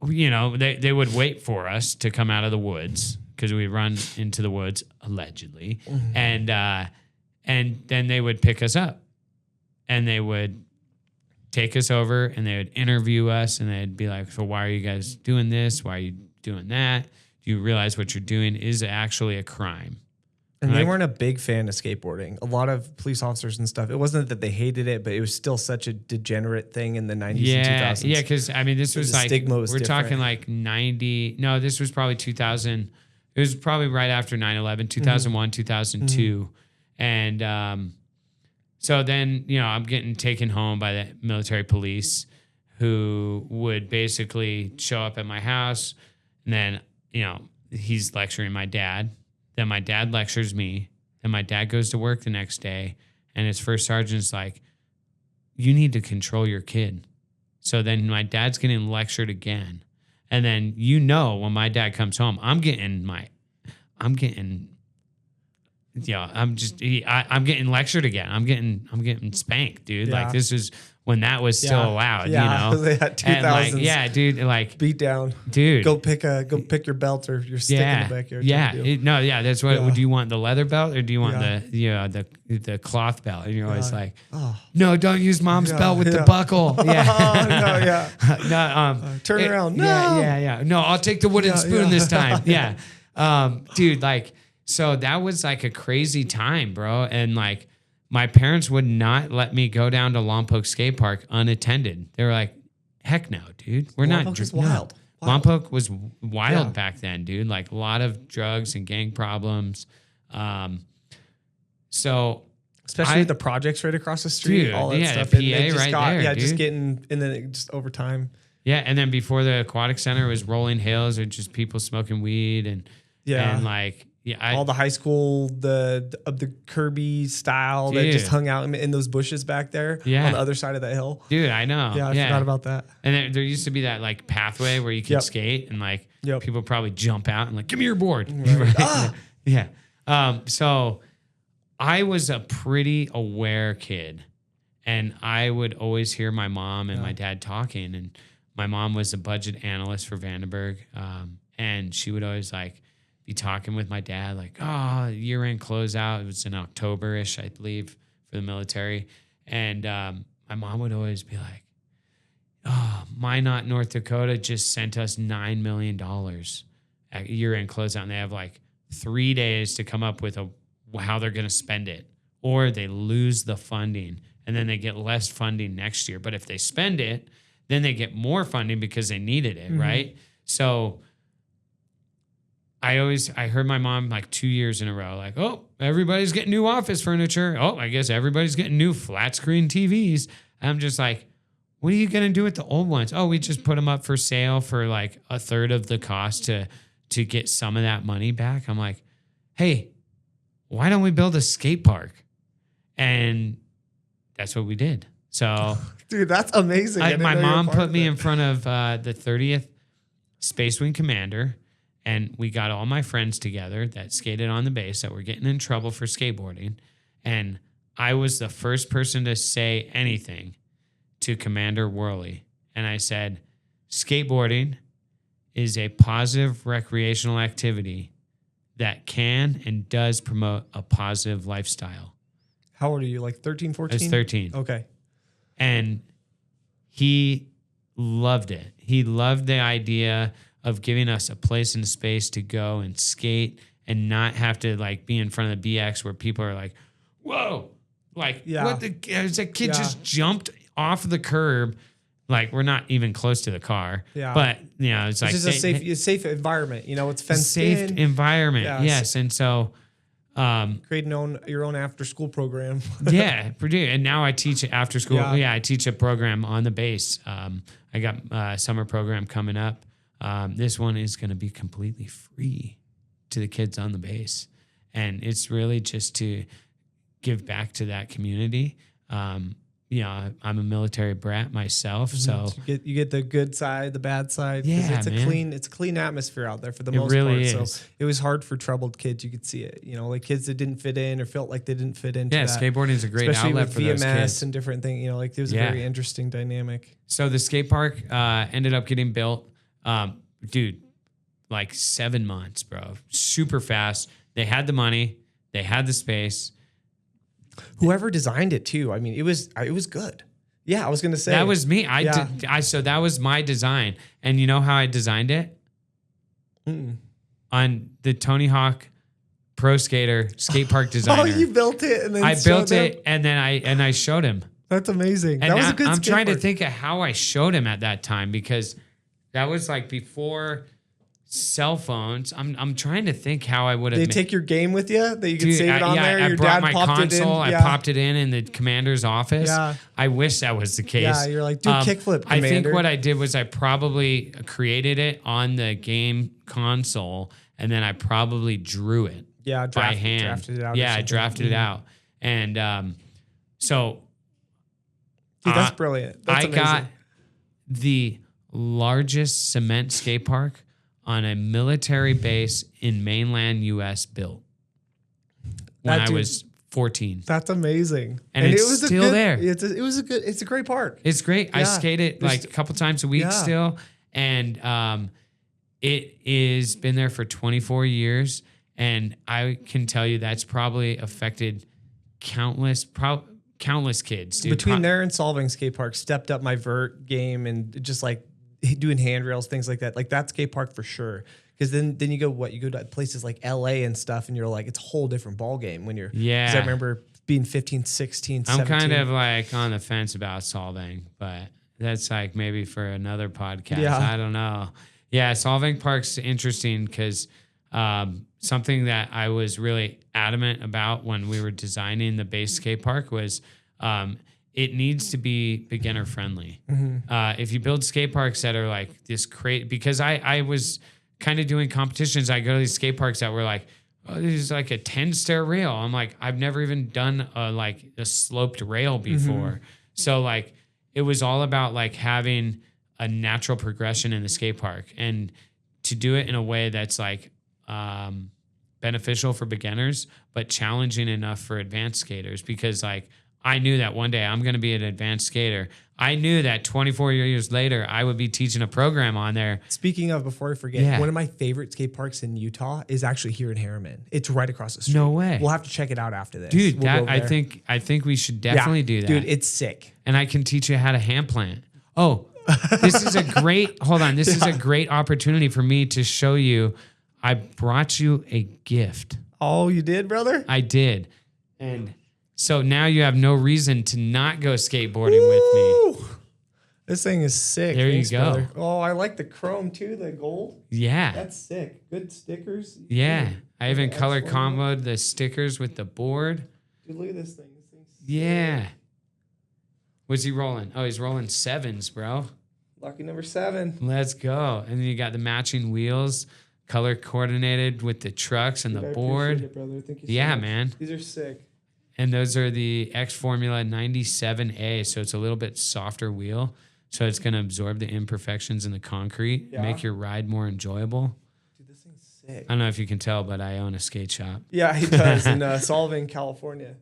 they would wait for us to come out of the woods because we'd run into the woods allegedly. Mm-hmm. And then they would pick us up and they would take us over and they would interview us and they'd be like, so why are you guys doing this? Why are you doing that? Do you realize what you're doing is actually a crime? And they weren't a big fan of skateboarding. A lot of police officers and stuff, it wasn't that they hated it, but it was still such a degenerate thing in the 90s and 2000s. Yeah, because I mean, this was like, stigma was we're different. talking like 90. No, this was probably 2000. It was probably right after 9/11, 2001, 2002. And so then, you know, I'm getting taken home by the military police who would basically show up at my house. And then, you know, he's lecturing my dad. Then my dad lectures me. Then my dad goes to work the next day. And his first sergeant's like, you need to control your kid. So then my dad's getting lectured again. And then, you know, when my dad comes home, I'm getting lectured again. I'm getting spanked, dude. Yeah. Like, this is when that was still allowed, you know? They had 2000s. And like, dude, like, beat down. Dude. Go pick your belt or your stick in the backyard. That's what, do you want the leather belt or do you want the cloth belt? And you're always like, no, don't use mom's belt with the buckle. Yeah. Turn around. No. Yeah. No, I'll take the wooden spoon this time. Yeah. Dude, like, so that was like a crazy time, bro. And like, my parents would not let me go down to Lompoc Skate Park unattended. They were like, heck no, dude. We're not. Lompoc was wild. Lompoc was wild back then, dude. Like, a lot of drugs and gang problems. So especially the projects right across the street, dude, all that stuff. PA right there. Yeah, dude. just getting, and then just over time. Yeah, and then before the aquatic center was rolling hills or just people smoking weed and like. Yeah, all the high school, the Kirby style that just hung out in those bushes back there on the other side of that hill. Dude, I know. Yeah, I forgot about that. And there used to be that like pathway where you could skate and like people probably jump out and like, give me your board. Right. Yeah. So I was a pretty aware kid and I would always hear my mom and my dad talking. And my mom was a budget analyst for Vandenberg. And she would always like, be talking with my dad, like, year-end closeout. It was in October-ish, I believe, for the military. And my mom would always be like, Minot, North Dakota just sent us $9 million at year-end closeout. And they have like 3 days to come up with how they're going to spend it. Or they lose the funding, and then they get less funding next year. But if they spend it, then they get more funding because they needed it, right? So I heard my mom like 2 years in a row, like, everybody's getting new office furniture. I guess everybody's getting new flat screen TVs. And I'm just like, what are you going to do with the old ones? We just put them up for sale for like a third of the cost to get some of that money back. I'm like, hey, why don't we build a skate park? And that's what we did. So, dude, that's amazing. My mom put me in front of the 30th Space Wing Commander. And we got all my friends together that skated on the base that were getting in trouble for skateboarding. And I was the first person to say anything to Commander Worley. And I said, skateboarding is a positive recreational activity that can and does promote a positive lifestyle. How old are you? Like 13, 14? I was 13. Okay. And he loved it. He loved the idea of giving us a place and a space to go and skate and not have to like be in front of the BX where people are like, whoa, like what that kid just jumped off the curb. Like, we're not even close to the car. Yeah. But, you know, it's like just a safe environment. You know, it's fenced safe in. Environment. Yes. And so creating your own after school program. Yeah, Purdue. And now I teach after school. Yeah, I teach a program on the base. I got a summer program coming up. This one is going to be completely free to the kids on the base. And it's really just to give back to that community. You know, I'm a military brat myself, so you get the good side, the bad side. Yeah, it's a clean atmosphere out there for the most really part. Is. So it was hard for troubled kids. You could see it, you know, like kids that didn't fit in or felt like they didn't fit into. Yeah, that. Skateboarding is a great especially outlet with for VMS those kids and different things. You know, like it was a very interesting dynamic. So the skate park ended up getting built, dude, like 7 months, bro, super fast. They had the money, they had the space. Whoever designed it too. I mean, it was good. Yeah, I was gonna say that was me. So that was my design, and you know how I designed it? On the Tony Hawk pro skater, skate park designer. Oh, you built it and then I built it and then I showed him. That's amazing. And that was a good I'm trying to park. think of how I showed him at that time because that was like before cell phones. I'm trying to think how I would have. Did they take your game with you that you could save it on there? I Your brought dad my popped console. it in. I popped it in the commander's office. Yeah. I wish that was the case. Yeah, you're like, dude, kickflip, I think Commander. what I did was I probably created it on the game console and then I probably drew it. Yeah, by hand. Drafted it out. Yeah, I drafted it out. And so dude, that's brilliant. That's amazing. got the largest cement skate park on a military base in mainland US built when I was 14. That's amazing. And it's it was still there. It's a great park. It's great. Yeah. I skate it like a couple times a week still. And it is been there for 24 years. And I can tell you that's probably affected countless kids. Dude. Between there and Solvang Skate Park, stepped up my vert game and just like doing handrails, things like that. Like that skate park for sure. Because then you go to places like LA and stuff, and you're like, it's a whole different ball game when you're. Yeah. Because I remember being 15, 16, 17. I'm kind of like on the fence about Solvang, but that's like maybe for another podcast. Yeah. I don't know. Yeah, Solvang Park's interesting because something that I was really adamant about when we were designing the base skate park was it needs to be beginner friendly. Mm-hmm. If you build skate parks that are like this because I was kind of doing competitions. I go to these skate parks that were like, oh, this is like a 10-stair rail. I'm like, I've never even done a sloped rail before. Mm-hmm. So like, it was all about like having a natural progression in the skate park and to do it in a way that's like beneficial for beginners, but challenging enough for advanced skaters. Because like, I knew that one day I'm going to be an advanced skater. I knew that 24 years later, I would be teaching a program on there. Speaking of, before I forget, one of my favorite skate parks in Utah is actually here in Harriman. It's right across the street. No way. We'll have to check it out after this. Dude, I think we should definitely do that. Dude, it's sick. And I can teach you how to hand plant. Oh, this is a great, hold on. This is a great opportunity for me to show you. I brought you a gift. Oh, you did, brother? I did. And so now you have no reason to not go skateboarding with me. This thing is sick. There you go. Brother. Oh, I like the chrome too, the gold. Yeah. That's sick. Good stickers. Yeah. I even color comboed the stickers with the board. Dude, look at this thing. Yeah. What's he rolling? Oh, he's rolling 7s, bro. Lucky number 7. Let's go. And then you got the matching wheels, color coordinated with the trucks and the board. It, brother. Thank you so much. Man. These are sick. And those are the X Formula 97A. So it's a little bit softer wheel. So it's going to absorb the imperfections in the concrete, make your ride more enjoyable. Dude, this thing's sick. I don't know if you can tell, but I own a skate shop. Yeah, he does in Solvang, California.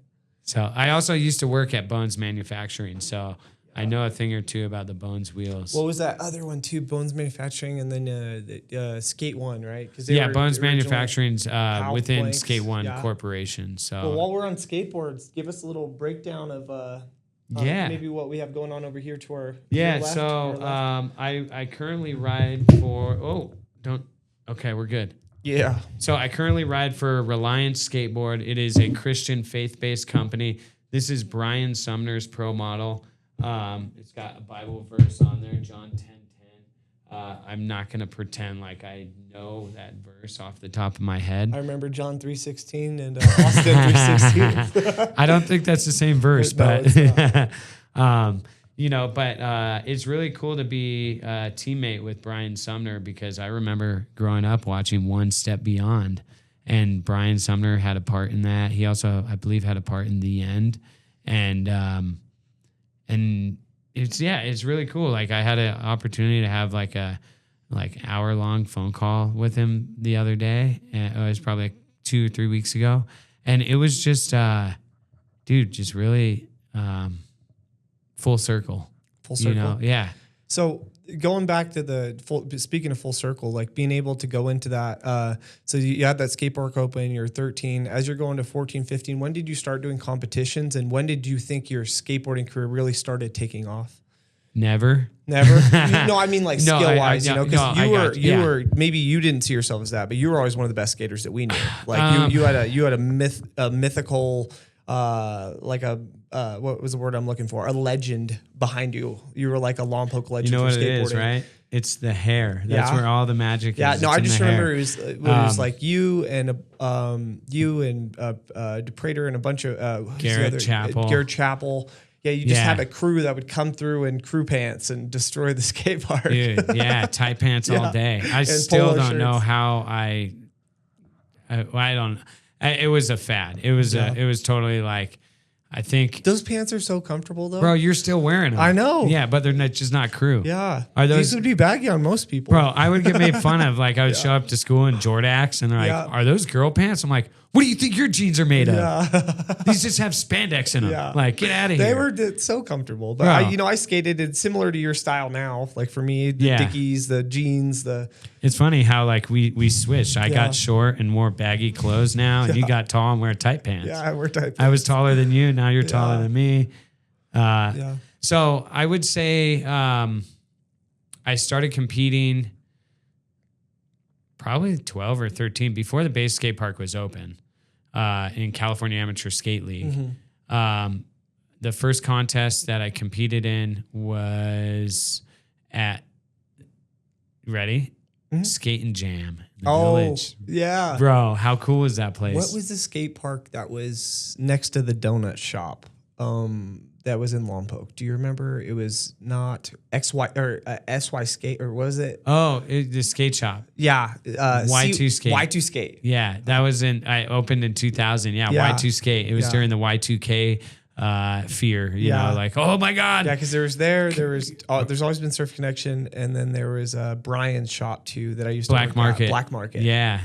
So I also used to work at Bones Manufacturing. So I know a thing or two about the Bones wheels. What was that other one too? Bones Manufacturing and then the Skate One, right? Bones Manufacturing's within blanks. Skate One Corporation. So well, while we're on skateboards, give us a little breakdown of maybe what we have going on over here to our left, so I currently ride for okay, we're good. Yeah. So I currently ride for Reliance Skateboard. It is a Christian faith-based company. This is Brian Sumner's pro model. It's got a Bible verse on there, John 10:10. I'm not going to pretend like I know that verse off the top of my head. I remember John 3:16 and Austin 3:16. I don't think that's the same verse, but it's it's really cool to be a teammate with Brian Sumner because I remember growing up watching One Step Beyond, and Brian Sumner had a part in that. He also, I believe, had a part in The End, and it's really cool. Like I had an opportunity to have like a hour-long phone call with him the other day. And it was probably like 2 or 3 weeks ago, and it was just, just really full circle. Full circle. Yeah. So going back to speaking of full circle, like being able to go into that, so you had that skate park open, you're 13. As you're going to 14, 15, when did you start doing competitions and when did you think your skateboarding career really started taking off? Never. Never? No, I mean like No, skill wise, you know, because you you. were maybe you didn't see yourself as that, but you were always one of the best skaters that we knew. Like you had a mythical what was the word I'm looking for? A legend behind you. You were like a Lompoc legend. You know for what skateboarding. it is, right? It's the hair. That's where all the magic is. Yeah, no, I just remember hair. it was like you and DePrater and a bunch of Garrett Chappell. Garrett Chappell. Yeah, you just had a crew that would come through in crew pants and destroy the skate park. Dude, yeah, tight pants all day. I still don't know how I don't. It was a fad. It was it was totally like. I think those pants are so comfortable though. Bro, you're still wearing them. I know. Yeah, but they're just not crew. Yeah. Are those, these would be baggy on most people. Bro, I would get made fun of. Like I would show up to school in Jordax and they're like, are those girl pants? I'm like, what do you think your jeans are made of? These just have spandex in them. Yeah. Like, get out of here. They were so comfortable. But I skated it similar to your style now. Like for me, the Dickies, the jeans, It's funny how like we switched. I got short and wore baggy clothes now, and you got tall and wear tight pants. Yeah, I wear tight pants. I was taller than you. Now you're taller than me. So I would say I started competing probably 12 or 13 before the base skate park was open in California Amateur Skate League. Mm-hmm. The first contest that I competed in was at Skate and Jam in the village. Yeah. Bro, how cool was that place? What was the skate park that was next to the donut shop? That was in Lompoc. Do you remember? It was not XY or SY Skate, or was it? Oh, the skate shop. Yeah. Y2 Skate. Y2 Skate. Yeah, that was I opened in 2000. Yeah, Y2 Skate. It was during the Y2K fear, you know, like, oh my God. Yeah, because there's always been Surf Connection, and then there was Brian's shop too that I used to Black Market. Black Market. Yeah.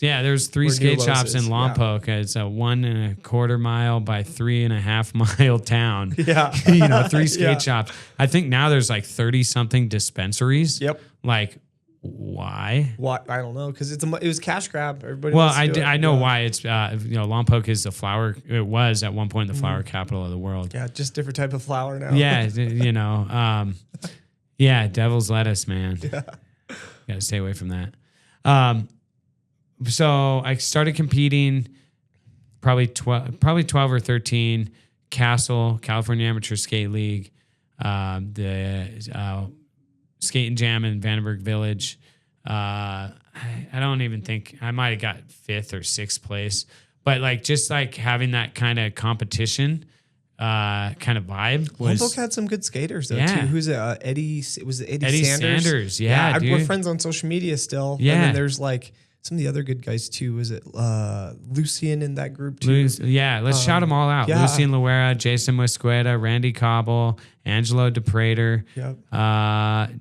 There's 3 skate shops in Lompoc. It's a 1.25 mile by 3.5 mile town. Yeah. 3 skate shops. I think now there's like 30 something dispensaries. Yep. Like, why? I don't know, because it was cash grab. Everybody. Well, I know why. It's Lompoc is the flower. It was at one point the flower capital of the world. Yeah, just different type of flower now. Yeah, devil's lettuce, man. Yeah. Got to stay away from that. So I started competing probably 12 or 13. Castle, California Amateur Skate League, the Skate and Jam in Vandenberg Village. I don't even think I might have got 5th or 6th place, but like just like having that kind of competition kind of vibe. Lompoc had some good skaters though too. Who's it? Eddie? Was it Eddie Sanders? Yeah, we're friends on social media still. Yeah, and then there's like some of the other good guys too. Was it Lucian in that group too? Let's shout them all out. Yeah. Lucian Loera, Jason Mosqueda, Randy Cobble, Angelo DePrater,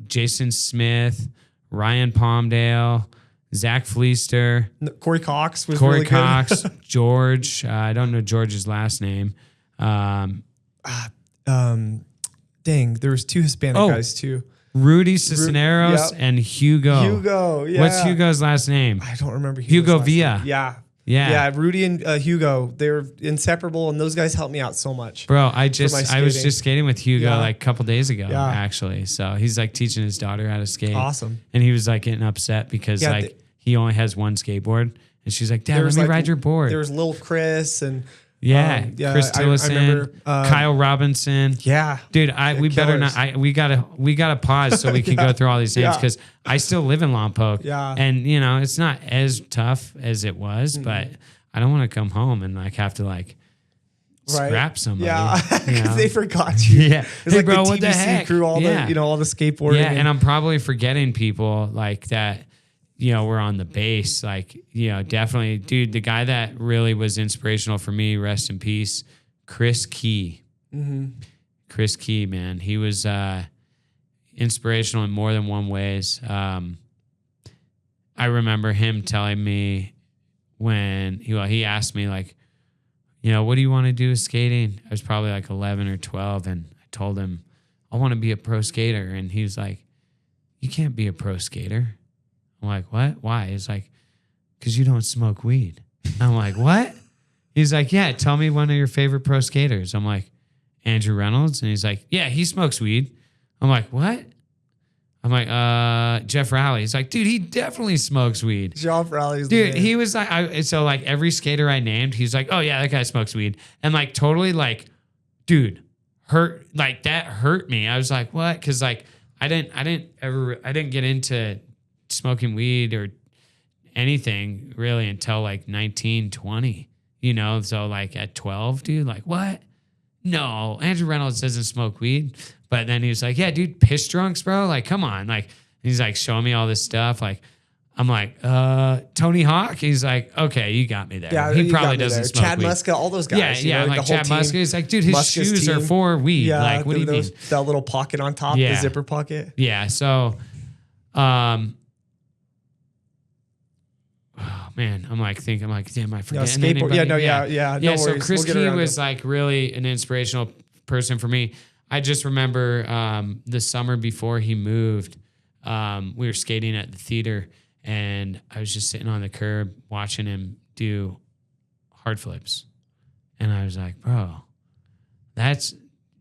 Jason Smith, Ryan Palmdale, Zach Fleester, Corey Cox was Corey really Cox, good. George. I don't know George's last name. Dang, there was 2 Hispanic guys too. Rudy Cisneros and Hugo. Hugo, yeah. What's Hugo's last name? I don't remember. Hugo Villa. Yeah. Rudy and Hugo, they were inseparable, and those guys helped me out so much. Bro, I was just skating with Hugo like a couple days ago, actually. So he's like teaching his daughter how to skate. Awesome. And he was like getting upset because he only has one skateboard, and she's like, "Dad, let me ride your board." There was Lil Chris and. Chris Tillison, I remember, Kyle Robinson. Yeah, dude, we better not. We gotta pause so we can go through all these names because I still live in Lompoc. Yeah, and it's not as tough as it was, but I don't want to come home and like have to like scrap somebody. Yeah, because they forgot you. Yeah, it's hey, like bro, the what the heck? Crew, all the skateboarding. Yeah, and I'm probably forgetting people like that. We're on the base, like, definitely, dude, the guy that really was inspirational for me, rest in peace, Chris Key. Mm-hmm. Chris Key, man. He was inspirational in more than one ways. I remember him telling me when he asked me, like, what do you want to do with skating? I was probably like 11 or 12, and I told him, I want to be a pro skater. And he was like, you can't be a pro skater. I'm like, what? Why? He's like, because you don't smoke weed. I'm like, what? He's like, yeah, tell me one of your favorite pro skaters. I'm like, Andrew Reynolds. And he's like, yeah, he smokes weed. I'm like, what? I'm like, Jeff Rowley. He's like, dude, he definitely smokes weed. Jeff Rowley's dude. He was like, like every skater I named, he's like, oh yeah, that guy smokes weed, and like totally like, dude, hurt like that hurt me. I was like, what? Because like I didn't get into smoking weed or anything really until like 19, 20. You know, so like at 12, dude, like what? No, Andrew Reynolds doesn't smoke weed. But then he was like, yeah, dude, piss drunks, bro. Like, come on. Like, he's like showing me all this stuff. Like, I'm like, Tony Hawk? He's like, okay, you got me there. Yeah, he probably doesn't smoke Chad weed. Muska, all those guys. Yeah, like Chad Muska. He's like, dude, his Muska's shoes are for weed. Yeah, like, what do you mean? That little pocket on top, the zipper pocket. Yeah, so, oh man, I'm like, damn, I forget. Skateboard. Yeah, no, yeah. No so worries. Chris Key was like really an inspirational person for me. I just remember the summer before he moved, we were skating at the theater, and I was just sitting on the curb watching him do hard flips. And I was like, bro,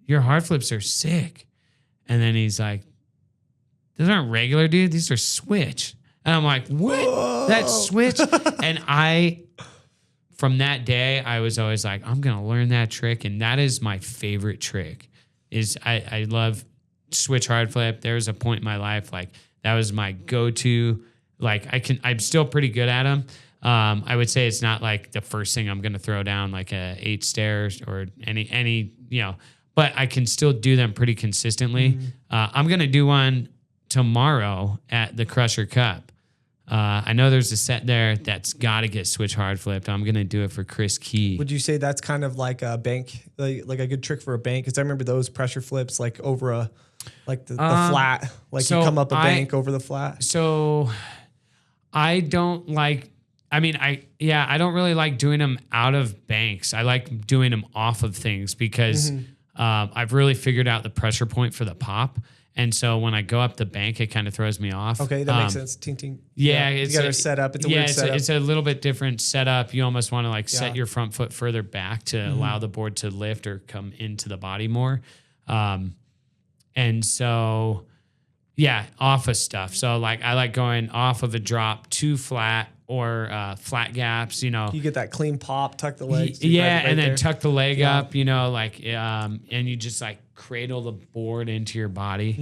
your hard flips are sick. And then he's like, those aren't regular, dude. These are switch. And I'm like, what? Whoa. That's switch? And from that day, I was always like, I'm going to learn that trick. And that is my favorite trick. I love switch hard flip. There was a point in my life like that was my go-to. Like I'm still pretty good at them. I would say it's not like the first thing I'm going to throw down like a 8 stairs or any but I can still do them pretty consistently. Mm-hmm. I'm going to do one tomorrow at the Crusher Cup. I know there's a set there that's got to get switch hard flipped. I'm going to do it for Chris Key. Would you say that's kind of like a bank, like a good trick for a bank? Because I remember those pressure flips like over the flat, like you come up a bank over the flat. So I don't like, I don't really like doing them out of banks. I like doing them off of things because I've really figured out the pressure point for the pop. And so when I go up the bank, it kind of throws me off. Okay, that makes sense. Ting, ting. Yeah, you got to set up. It's a weird setup. It's a little bit different setup. You almost want to set your front foot further back to allow the board to lift or come into the body more. And so, off of stuff. So I like going off of a drop to flat or flat gaps. You get that clean pop, tuck the legs. And then tuck the leg up. And you just cradle the board into your body.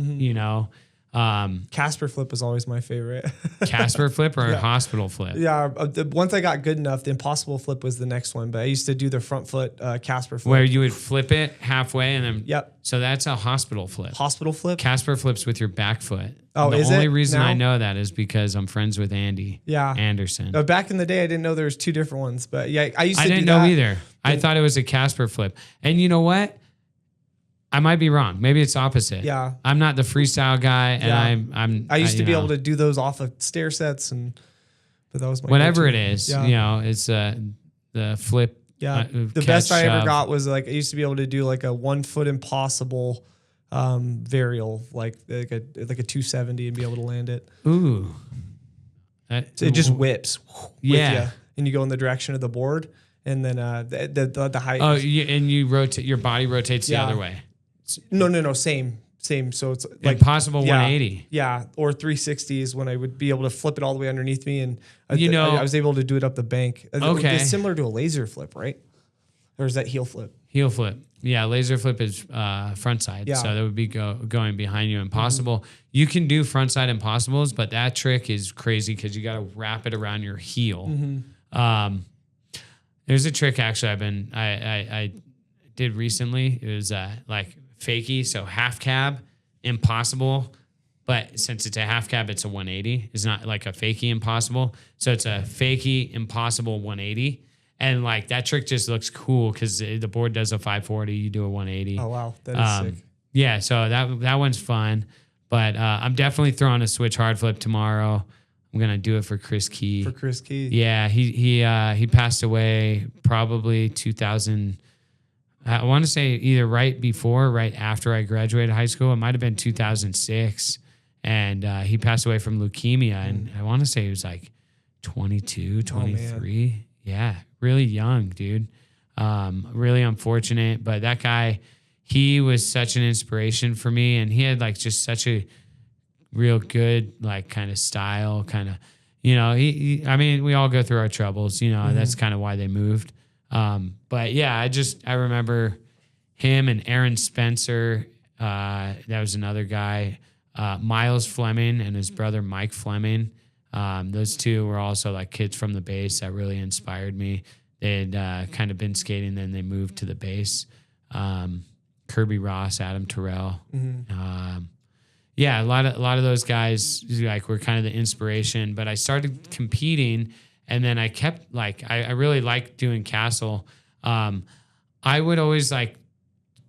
Casper flip was always my favorite. Casper flip or hospital flip? Yeah. Once I got good enough, the impossible flip was the next one. But I used to do the front foot Casper flip. Where you would flip it halfway and then... Yep. So that's a hospital flip. Hospital flip? Casper flips with your back foot. Oh, is it? The only reason now? I know that is because I'm friends with Andy Anderson. Back in the day, I didn't know there was 2 different ones. But yeah, I didn't know either. I thought it was a Casper flip. And you know what? I might be wrong. Maybe it's opposite. Yeah. I'm not the freestyle guy, and I used to be able to do those off of stair sets, but that was my whatever go-to. It is. It's the flip. Yeah. The best I ever got was I used to be able to do a 1 foot impossible varial, like a 270, and be able to land it. Ooh. So it just whips. Yeah. With you, and you go in the direction of the board, and then the height. Oh, and you rotate. Your body rotates the other way. No. Same. So it's impossible 180. Yeah, or 360 is when I would be able to flip it all the way underneath me, and I was able to do it up the bank. Okay, it's similar to a laser flip, right? Or is that heel flip? Heel flip. Yeah, laser flip is front side. Yeah. So that would be going behind you. Impossible. Mm-hmm. You can do front side impossibles, but that trick is crazy because you got to wrap it around your heel. Mm-hmm. There's a trick actually I did recently. It was fakie, so half cab, impossible. But since it's a half cab, it's a 180. It's not like a fakie impossible. So it's a fakie impossible 180. And that trick just looks cool because the board does a 540. You do a 180. Oh, wow. That is sick. Yeah, so that one's fun. But I'm definitely throwing a switch hard flip tomorrow. I'm going to do it for Chris Key. For Chris Key. Yeah, he passed away probably 2000. I want to say either right before or right after I graduated high school. It might have been 2006. And he passed away from leukemia. And I want to say he was 22, 23. Yeah, really young, dude. Really unfortunate. But that guy, he was such an inspiration for me, and he had like just such a real good, like kind of style, kind of, I mean, we all go through our troubles, that's kind of why they moved. But yeah, I remember him and Aaron Spencer. That was another guy, Miles Fleming and his brother, Mike Fleming. Those two were also like kids from the base that really inspired me. They had kind of been skating, then they moved to the base. Kirby Ross, Adam Terrell. Yeah, a lot of those guys like were kind of the inspiration. But I started competing, and then I kept like I really liked doing castle. I would always like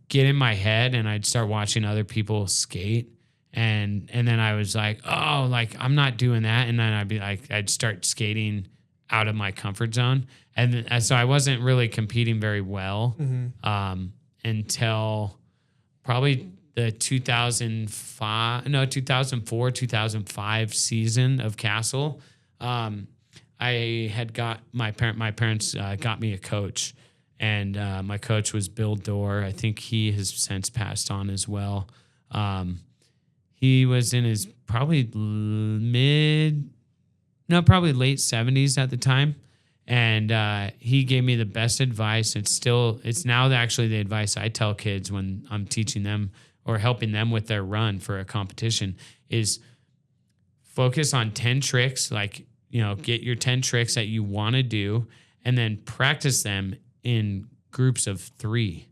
get in my head, and I'd start watching other people skate, and then I was like, oh, like I'm not doing that, and then I'd be like, I'd start skating out of my comfort zone, and so I wasn't really competing very well until probably the 2004, 2005 season of Castle. I had got my parents got me a coach, and my coach was Bill Dorr. I think he has since passed on as well. He was in his probably late 70s at the time. And he gave me the best advice. It's now actually the advice I tell kids when I'm teaching them or helping them with their run for a competition is focus on 10 tricks, like, get your 10 tricks that you want to do, and then practice them in groups of 3.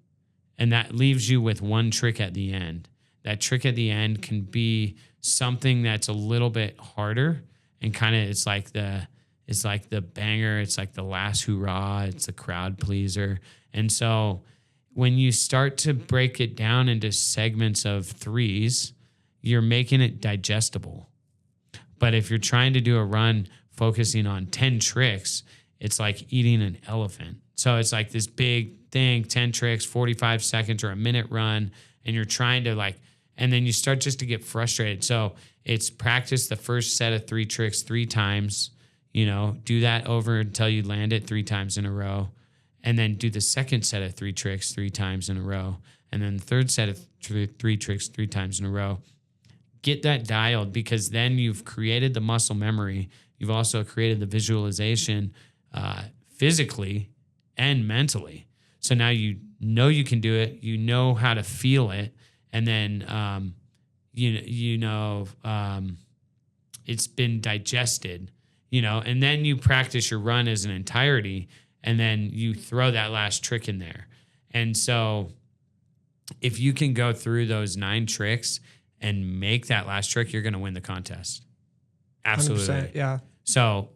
And that leaves you with one trick at the end. That trick at the end can be something that's a little bit harder and kind of it's like the banger, it's like the last hurrah, it's the crowd pleaser. And so when you start to break it down into segments of 3s, you're making it digestible. But if you're trying to do a run focusing on 10 tricks, it's like eating an elephant. So it's like this big thing, 10 tricks, 45 seconds or a minute run, and you're trying to and then you start just to get frustrated. So it's practice the first set of 3 tricks 3 times, do that over until you land it 3 times in a row. And then do the second set of 3 tricks 3 times in a row. And then the third set of 3 tricks 3 times in a row. Get that dialed, because then you've created the muscle memory. You've also created the visualization physically and mentally. So now you know you can do it. You know how to feel it. And then, it's been digested, and then you practice your run as an entirety. And then you throw that last trick in there. And so if you can go through those 9 tricks and make that last trick, you're going to win the contest. Absolutely. Yeah. So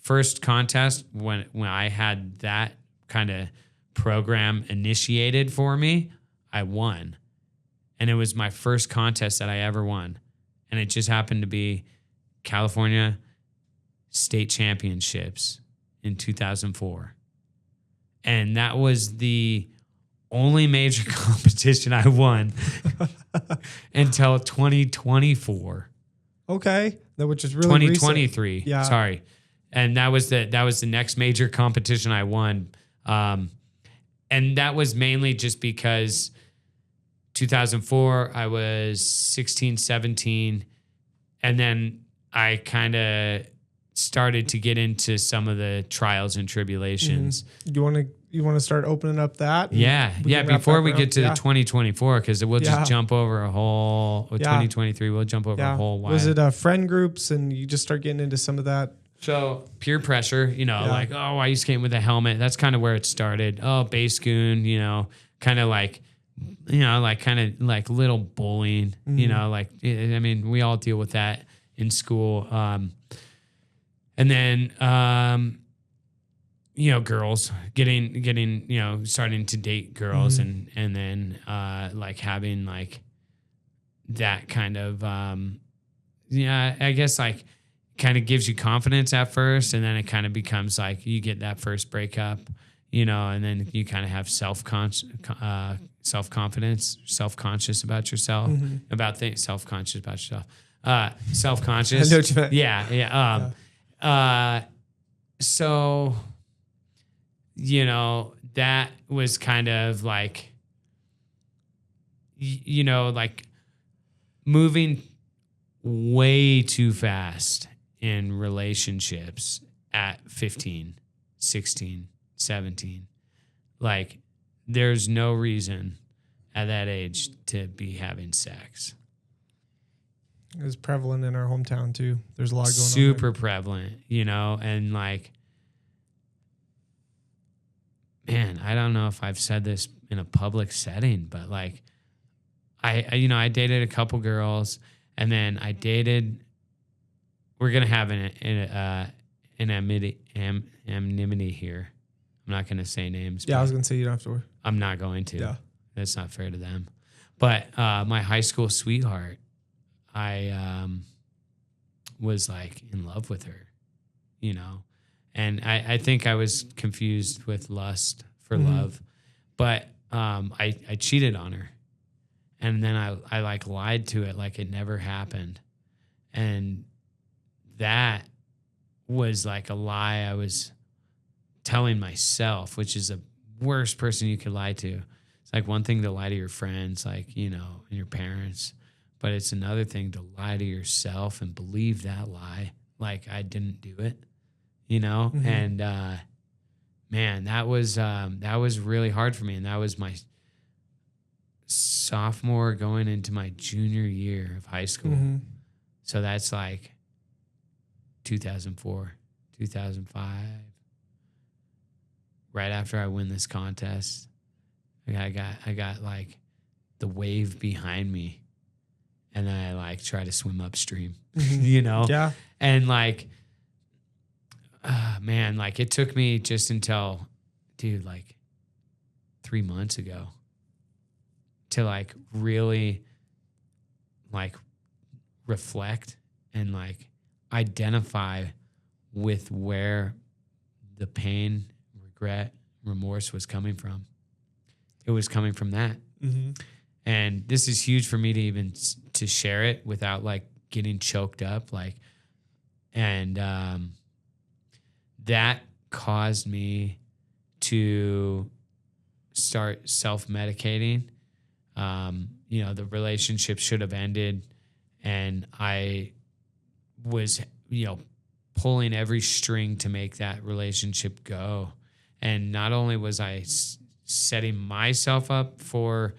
first contest, when I had that kind of program initiated for me, I won. And it was my first contest that I ever won. And it just happened to be California State Championships in 2004. And that was the only major competition I won until 2024. Okay, which is really 2023. Recent. Yeah, sorry, and that was the next major competition I won, and that was mainly just because 2004 I was 16, 17, and then I kind of started to get into some of the trials and tribulations. Mm-hmm. You want to start opening up that? Yeah. Before we get to the 2024, because we'll just jump over a whole 2023. We'll jump over a whole while. Was it friend groups and you just start getting into some of that? So peer pressure, like, oh, why are you skating with a helmet? That's kind of where it started. Oh, base goon, kind of like, kind of like little bullying, we all deal with that in school. And then, girls getting, starting to date girls and then, having like that kind of, I guess like kind of gives you confidence at first. And then it kind of becomes like you get that first breakup, and then you kind of have self-confidence, self-conscious about yourself, about things, self-conscious about yourself, self-conscious. I know what you meant. Yeah. So, that was kind of like like moving way too fast in relationships at 15, 16, 17. Like, there's no reason at that age to be having sex. It was prevalent in our hometown too. There's a lot going on. Super prevalent, and like, man, I don't know if I've said this in a public setting, but like, I dated a couple girls, and then we're going to have an anonymity here. I'm not going to say names. Yeah, I was going to say you don't have to worry. I'm not going to. Yeah. That's not fair to them. But my high school sweetheart, I was like in love with her, and I think I was confused with lust for love, but I cheated on her, and then I like lied to it like it never happened, and that was like a lie I was telling myself, which is the worst person you could lie to. It's like one thing to lie to your friends, like, and your parents, but it's another thing to lie to yourself and believe that lie, like I didn't do it, and man, that was really hard for me, and that was my sophomore going into my junior year of high school. So that's like 2004, 2005. Right after I win this contest, I got like the wave behind me, and then I like try to swim upstream, Yeah. And like, man, like it took me just until, dude, like 3 months ago to like really like reflect and like identify with where the pain, regret, remorse was coming from. It was coming from that. And this is huge for me to even to share it without like getting choked up. Like, and that caused me to start self-medicating. The relationship should have ended, and I was, pulling every string to make that relationship go. And not only was I setting myself up for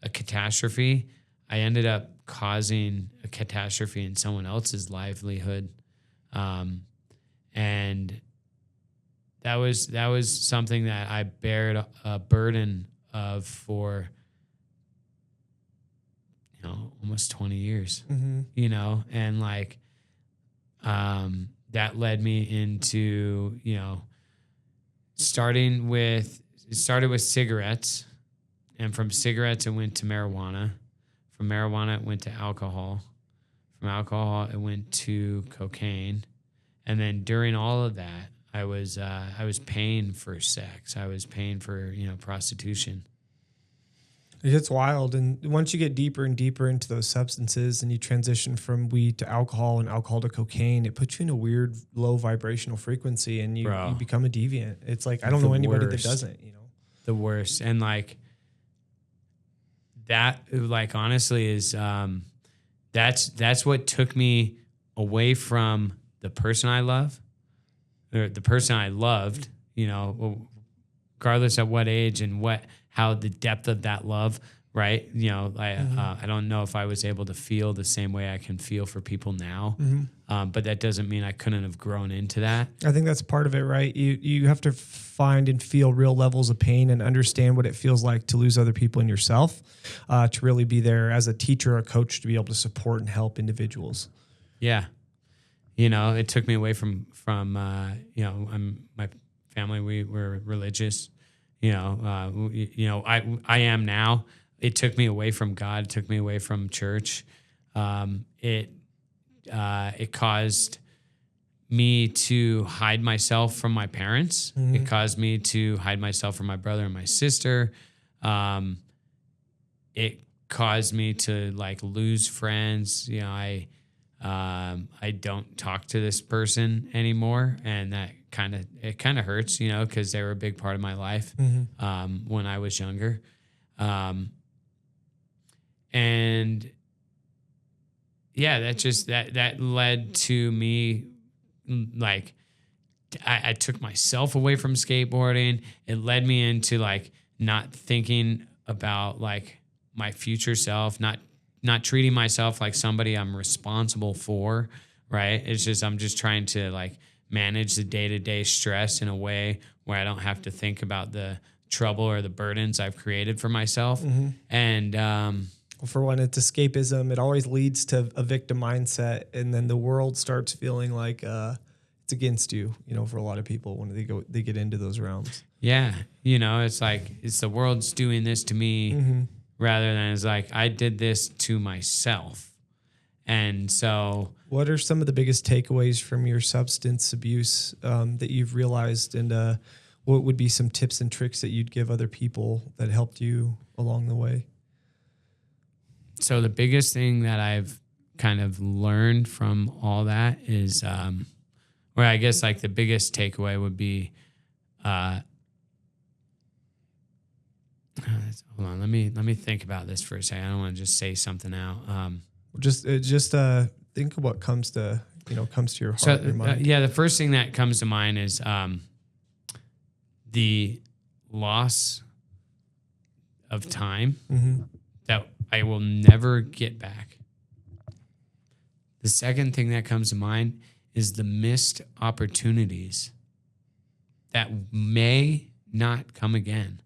a catastrophe, I ended up causing a catastrophe in someone else's livelihood. And that was something that I bared a burden of for, almost 20 years, and like, that led me into, it started with cigarettes, and from cigarettes it went to marijuana. From marijuana it went to alcohol. From alcohol it went to cocaine. And then during all of that, I was paying for sex. I was paying for, prostitution. It's wild. And once you get deeper and deeper into those substances and you transition from weed to alcohol and alcohol to cocaine, it puts you in a weird low vibrational frequency, and you become a deviant. It's like, I don't know anybody that doesn't, The worst. And like that, like, honestly is, that's what took me away from the person I love, or the person I loved, regardless of what age and how the depth of that love, right? I don't know if I was able to feel the same way I can feel for people now, but that doesn't mean I couldn't have grown into that. I think that's part of it, right? You have to find and feel real levels of pain and understand what it feels like to lose other people and yourself, to really be there as a teacher or a coach to be able to support and help individuals. Yeah. It took me away from my family, we were religious. I am now. It took me away from God. It took me away from church. It caused me to hide myself from my parents. It caused me to hide myself from my brother and my sister. It caused me to like lose friends. I don't talk to this person anymore, and that kind of hurts, because they were a big part of my life when I was younger. And yeah, that led to me, like, I took myself away from skateboarding. It led me into like not thinking about like my future self, not treating myself like somebody I'm responsible for, right? It's just, I'm just trying to like manage the day-to-day stress in a way where I don't have to think about the trouble or the burdens I've created for myself. Mm-hmm. And well, for one, it's escapism. It always leads to a victim mindset, and then the world starts feeling like it's against you. You know, for a lot of people when they get into those realms. Yeah, you know, it's like it's the world's doing this to me, Mm-hmm. rather than it's like I did this to myself. And so, what are some of the biggest takeaways from your substance abuse that you've realized, and what would be some tips and tricks that you'd give other people that helped you along the way? So the biggest thing that I've kind of learned from all that is, where I guess like the biggest takeaway would be, hold on, let me think about this for a second. I don't want to just say something out. Just think of what comes to your heart and your mind. Yeah, the first thing that comes to mind is the loss of time that I will never get back. The second thing that comes to mind is the missed opportunities that may not come again.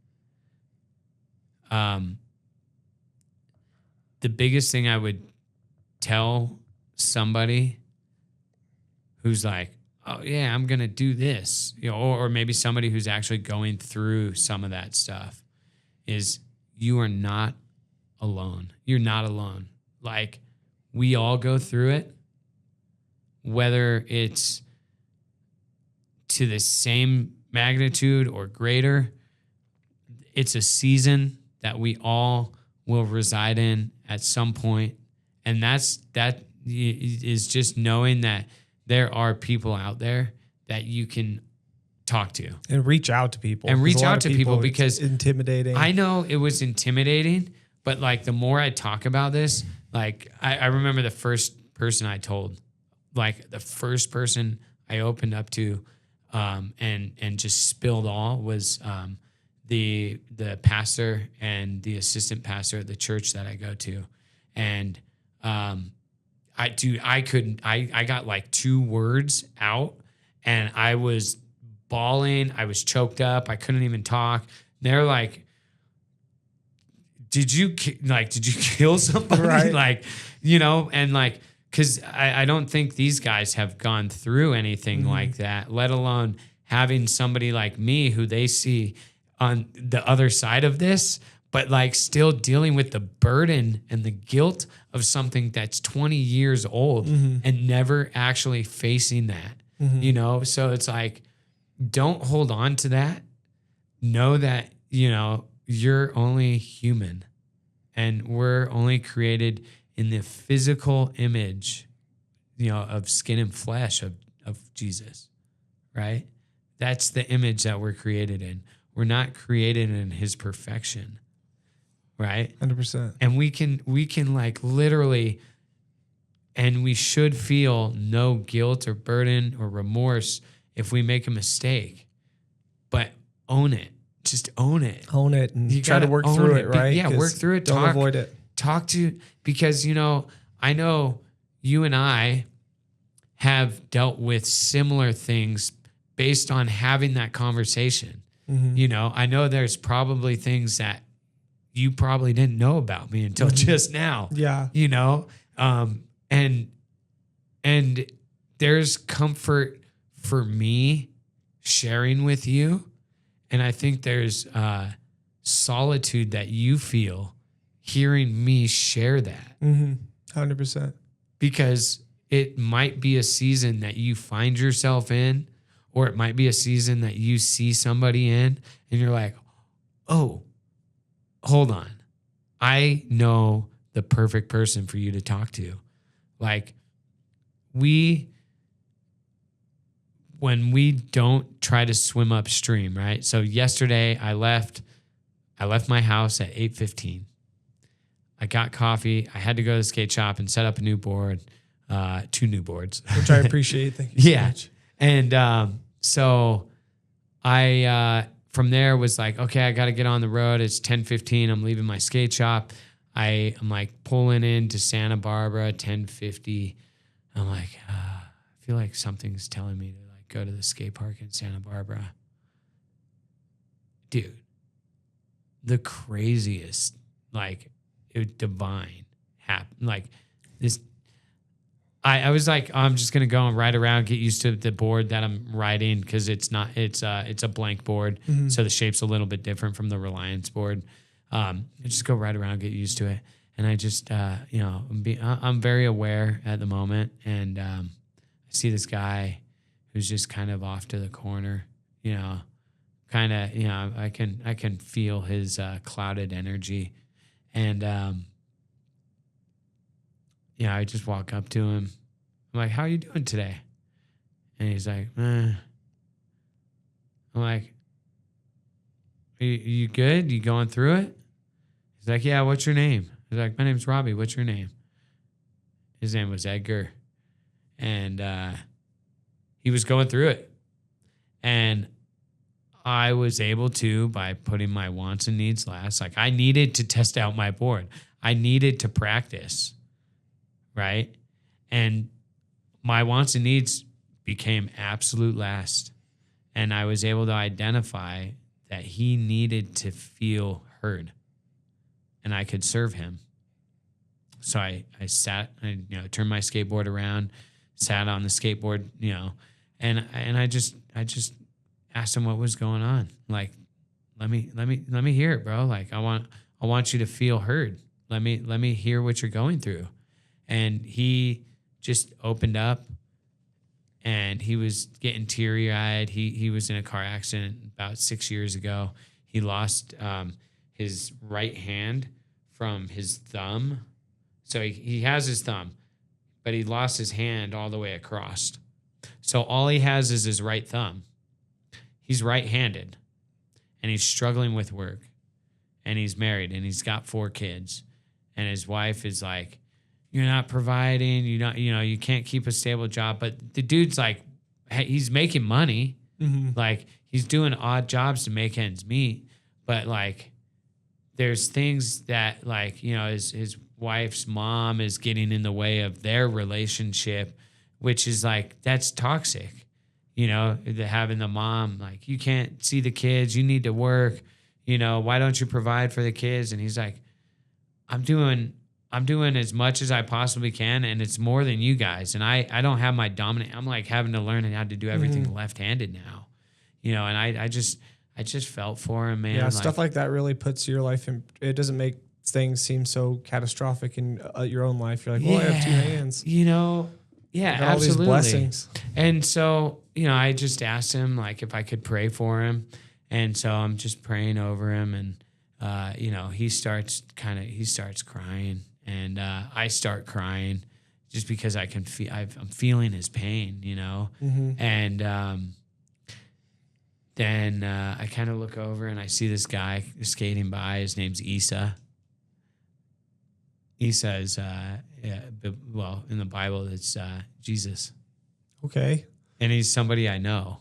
The biggest thing I would tell somebody who's like, oh yeah, I'm going to do this, or maybe somebody who's actually going through some of that stuff, is you are not alone. You're not alone. Like, we all go through it, whether it's to the same magnitude or greater. It's a season that we all will reside in at some point. And that is just knowing that there are people out there that you can talk to. And reach out to people. And reach out to people because it's intimidating. I know it was intimidating, but like the more I talk about this, like I remember the first person I told, like the first person I opened up to and just spilled all was the pastor and the assistant pastor at the church that I go to. And I got like 2 words out and I was bawling. I was choked up. I couldn't even talk. They're like, did you kill somebody? Right. Like, and like, cause I don't think these guys have gone through anything like that, let alone having somebody like me who they see on the other side of this, but like still dealing with the burden and the guilt of something that's 20 years old and never actually facing that, So it's like, don't hold on to that. Know that, you're only human and we're only created in the physical image, of skin and flesh of Jesus, right? That's the image that we're created in. We're not created in his perfection. Right? 100%. And we can like literally, and we should feel no guilt or burden or remorse if we make a mistake, but own it. Just own it. Own it and you try to work through it, right? Yeah, work through it. Don't avoid it. Talk to, because, I know you and I have dealt with similar things based on having that conversation. I know there's probably things that you probably didn't know about me until just now. Yeah. And there's comfort for me sharing with you. And I think there's solitude that you feel hearing me share that. 100%. Because it might be a season that you find yourself in, or it might be a season that you see somebody in and you're like, oh, hold on. I know the perfect person for you to talk to. Like when we don't try to swim upstream, right? So yesterday I left my house at 8:15. I got coffee. I had to go to the skate shop and set up a new board, 2 new boards. Which I appreciate. Thank you so much. And so I, from there was like, okay, I got to get on the road. It's 10:15. I'm leaving my skate shop. I'm like pulling into Santa Barbara, 10:50. I'm like, I feel like something's telling me to like go to the skate park in Santa Barbara. Dude, the craziest, like, divine happened. Like this, I was like, I'm just gonna go and ride around, get used to the board that I'm riding, because it's a blank board, so the shape's a little bit different from the Reliance board. I just go ride around, get used to it, and I just I'm very aware at the moment, and I see this guy who's just kind of off to the corner, kind of, I can feel his clouded energy, and I just walk up to him. I'm like, "How are you doing today?" And he's like, "Eh." I'm like, you good? You going through it?" He's like, "Yeah, what's your name?" He's like, "My name's Robby. What's your name?" His name was Edgar. And he was going through it. And I was able to, by putting my wants and needs last, like I needed to test out my board. I needed to practice, right? And my wants and needs became absolute last. And I was able to identify that he needed to feel heard, and I could serve him. So I sat, turned my skateboard around, sat on the skateboard, and I just asked him what was going on. Like, let me hear it, bro. Like, I want you to feel heard. Let me hear what you're going through. And he just opened up, and he was getting teary-eyed. He was in a car accident about 6 years ago. He lost his right hand from his thumb. So he has his thumb, but he lost his hand all the way across. So all he has is his right thumb. He's right-handed, and he's struggling with work, and he's married, and he's got 4 kids, and his wife is like, "You're not providing, you can't keep a stable job." But the dude's like, he's making money. Mm-hmm. Like, he's doing odd jobs to make ends meet. But like, there's things that, like, his wife's mom is getting in the way of their relationship, which is like, that's toxic. Having the mom, like, "You can't see the kids, you need to work, why don't you provide for the kids?" And he's like, I'm doing as much as I possibly can, and it's more than you guys. And I don't have my dominant. I'm like having to learn how to do everything left-handed now, and I just felt for him, man. Yeah, stuff like that really puts your life in. It doesn't make things seem so catastrophic in your own life. You're like, well, I have 2 hands. Yeah, all absolutely. these blessings. And so, I just asked him, like, if I could pray for him. And so I'm just praying over him, and he starts crying, and I start crying just because I can feel, I'm feeling his pain, and then I kind of look over and I see this guy skating by. His name's Isa. Isa is, in the Bible, it's Jesus. Okay. And he's somebody I know.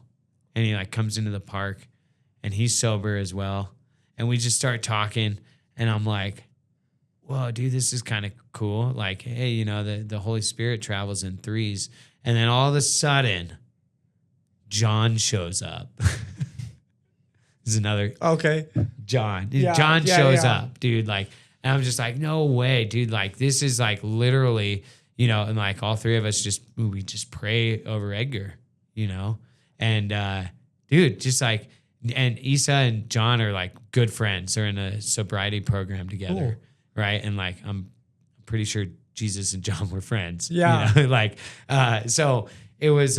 And he like comes into the park, and he's sober as well. And we just start talking, and I'm like, whoa, dude, this is kind of cool. Like, hey, the Holy Spirit travels in 3s. And then all of a sudden, John shows up. This is another. Okay. John. Yeah, John shows up, dude. Like, and I'm just like, no way, dude. Like, this is like literally, and like all 3 of us we just pray over Edgar, and dude, just like, and Isa and John are like good friends. They're in a sobriety program together. Cool. Right. And like, I'm pretty sure Jesus and John were friends. Yeah. So it was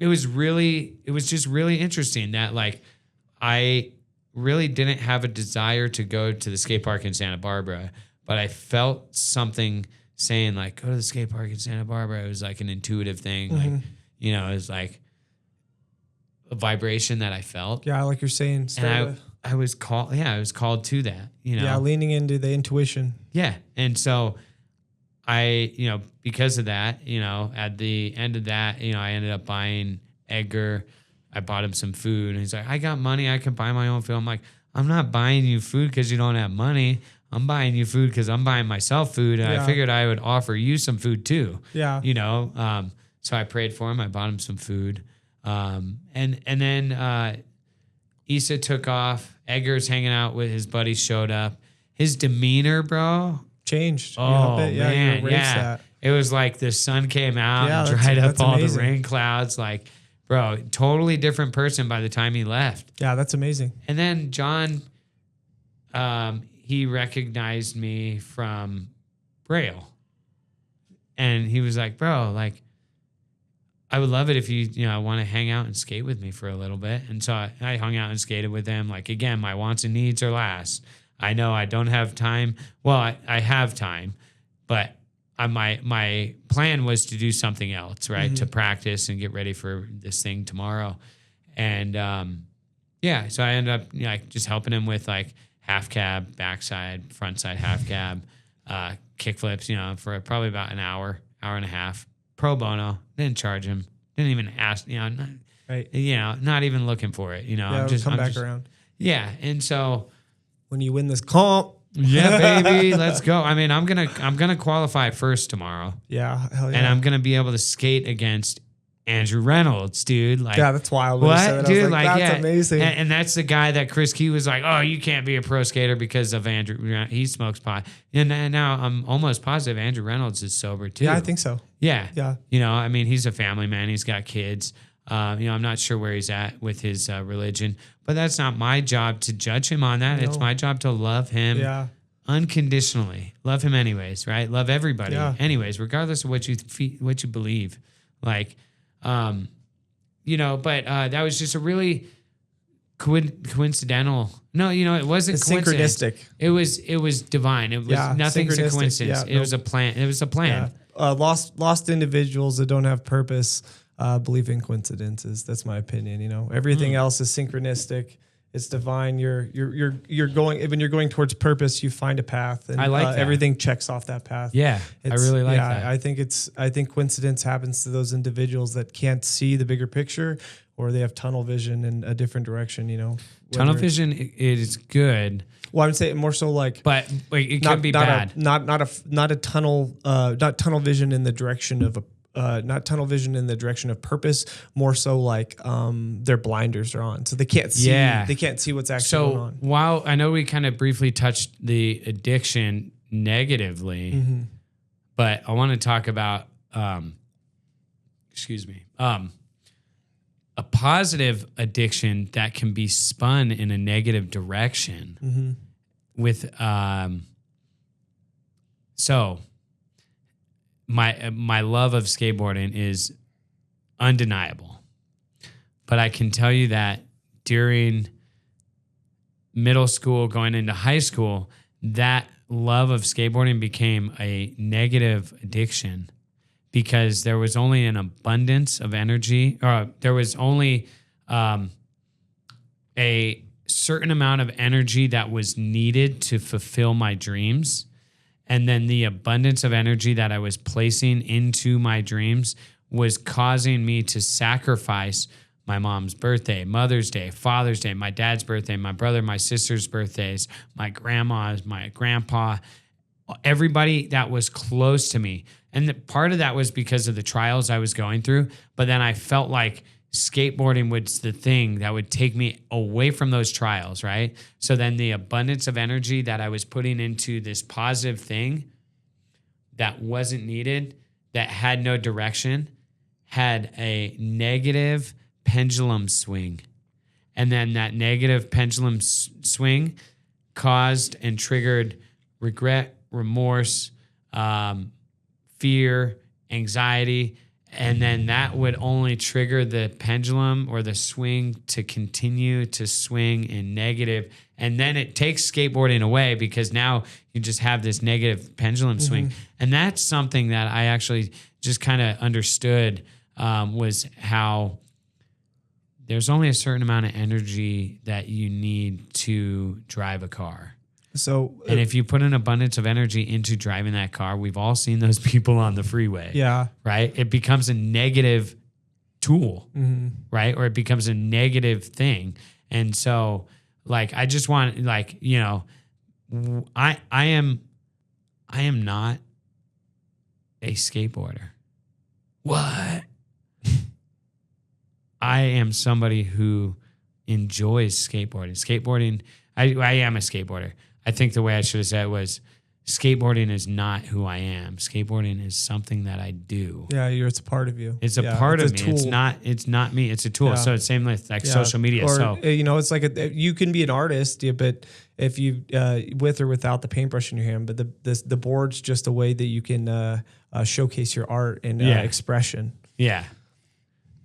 just really interesting that, like, I really didn't have a desire to go to the skate park in Santa Barbara, but I felt something saying, like, go to the skate park in Santa Barbara. It was like an intuitive thing. Mm-hmm. Like, it was like a vibration that I felt. Yeah, like you're saying, I was called to that, Yeah, leaning into the intuition. Yeah. And so I, because of that, at the end of that, I ended up buying Edgar. I bought him some food, and he's like, I got money. I can buy my own food. I'm like, I'm not buying you food because you don't have money. I'm buying you food because I'm buying myself food. And I figured I would offer you some food too. Yeah. So I prayed for him. I bought him some food. And then Issa took off. Edgar's hanging out with his buddies, showed up. His demeanor, bro, changed. Oh, man. Yeah. It was like the sun came out and dried up all the rain clouds. Like, bro, totally different person by the time he left. Yeah, that's amazing. And then John, he recognized me from Braille. And he was like, bro, like, I would love it if you want to hang out and skate with me for a little bit. And so I hung out and skated with him. Like, again, my wants and needs are last. I know I don't have time. Well, I have time, but my plan was to do something else, right? To practice and get ready for this thing tomorrow. And so I ended up just helping him with like half cab, backside, front side, half cab, kick flips, for probably about an hour and a half. Pro bono, didn't charge him, didn't even ask, not even looking for it, I'm just around. Yeah, and so when you win this comp, yeah, baby, let's go. I mean, I'm gonna qualify first tomorrow. Yeah, hell yeah. And I'm gonna be able to skate against Andrew Reynolds, dude. Like, yeah, that's wild. What, dude? That's amazing. And that's the guy that Chris Key was like, oh, you can't be a pro skater because of Andrew. He smokes pot. And now I'm almost positive Andrew Reynolds is sober too. Yeah, I think so. Yeah. Yeah. I mean, he's a family man. He's got kids. I'm not sure where he's at with his religion, but that's not my job to judge him on that. No. It's my job to love him unconditionally. Love him anyways, right? Love everybody anyways, regardless of what you believe. Like, but that was just a really coincidental. No, it wasn't it's synchronistic. It was divine. It was nothing's a coincidence. It was a plan. It was a plan. Yeah. Lost individuals that don't have purpose believe in coincidences. That's my opinion. Everything else is synchronistic. It's divine. You're going when you're going towards purpose. You find a path, and I like that. Everything checks off that path. Yeah, I really like that. I think coincidence happens to those individuals that can't see the bigger picture, or they have tunnel vision in a different direction. Tunnel vision is good. Well, I would say more so like, but it can be bad. Not tunnel vision in the direction of not tunnel vision in the direction of purpose, more so like their blinders are on, so they can't see. Yeah. They can't see what's actually going on. While I know we kind of briefly touched the addiction negatively, but I want to talk about a positive addiction that can be spun in a negative direction. With My love of skateboarding is undeniable. But I can tell you that during middle school, going into high school, that love of skateboarding became a negative addiction because there was only an abundance of energy, or there was only a certain amount of energy that was needed to fulfill my dreams. And then the abundance of energy that I was placing into my dreams was causing me to sacrifice my mom's birthday, Mother's Day, Father's Day, my dad's birthday, my brother, my sister's birthdays, my grandma's, my grandpa, everybody that was close to me. And part of that was because of the trials I was going through. But then I felt like skateboarding was the thing that would take me away from those trials, right? So then the abundance of energy that I was putting into this positive thing that wasn't needed, that had no direction, had a negative pendulum swing. And then that negative pendulum swing caused and triggered regret, remorse, fear, anxiety. And then that would only trigger the pendulum or the swing to continue to swing in negative. And then it takes skateboarding away because now you just have this negative pendulum swing. And that's something that I actually just kind of understood was how there's only a certain amount of energy that you need to drive a car. So, and if you put an abundance of energy into driving that car, we've all seen those people on the freeway. Yeah. Right? It becomes a negative tool, right? Or it becomes a negative thing. And so, like, I just want, like, you know, I am not a skateboarder. What? I am somebody who enjoys skateboarding. Skateboarding, I am a skateboarder. I think the way I should have said it was, skateboarding is not who I am. Skateboarding is something that I do. Yeah, it's a part of you. It's a part of me. Tool. It's not me. It's a tool. Yeah. So it's same with like social media. Or, so you know, it's like you can be an artist, but if you with or without the paintbrush in your hand, but the board's just a way that you can showcase your art and expression. Yeah.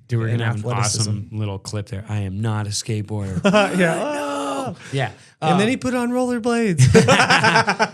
Dude, we're gonna have an awesome little clip there. I am not a skateboarder. Yeah. And then he put on rollerblades.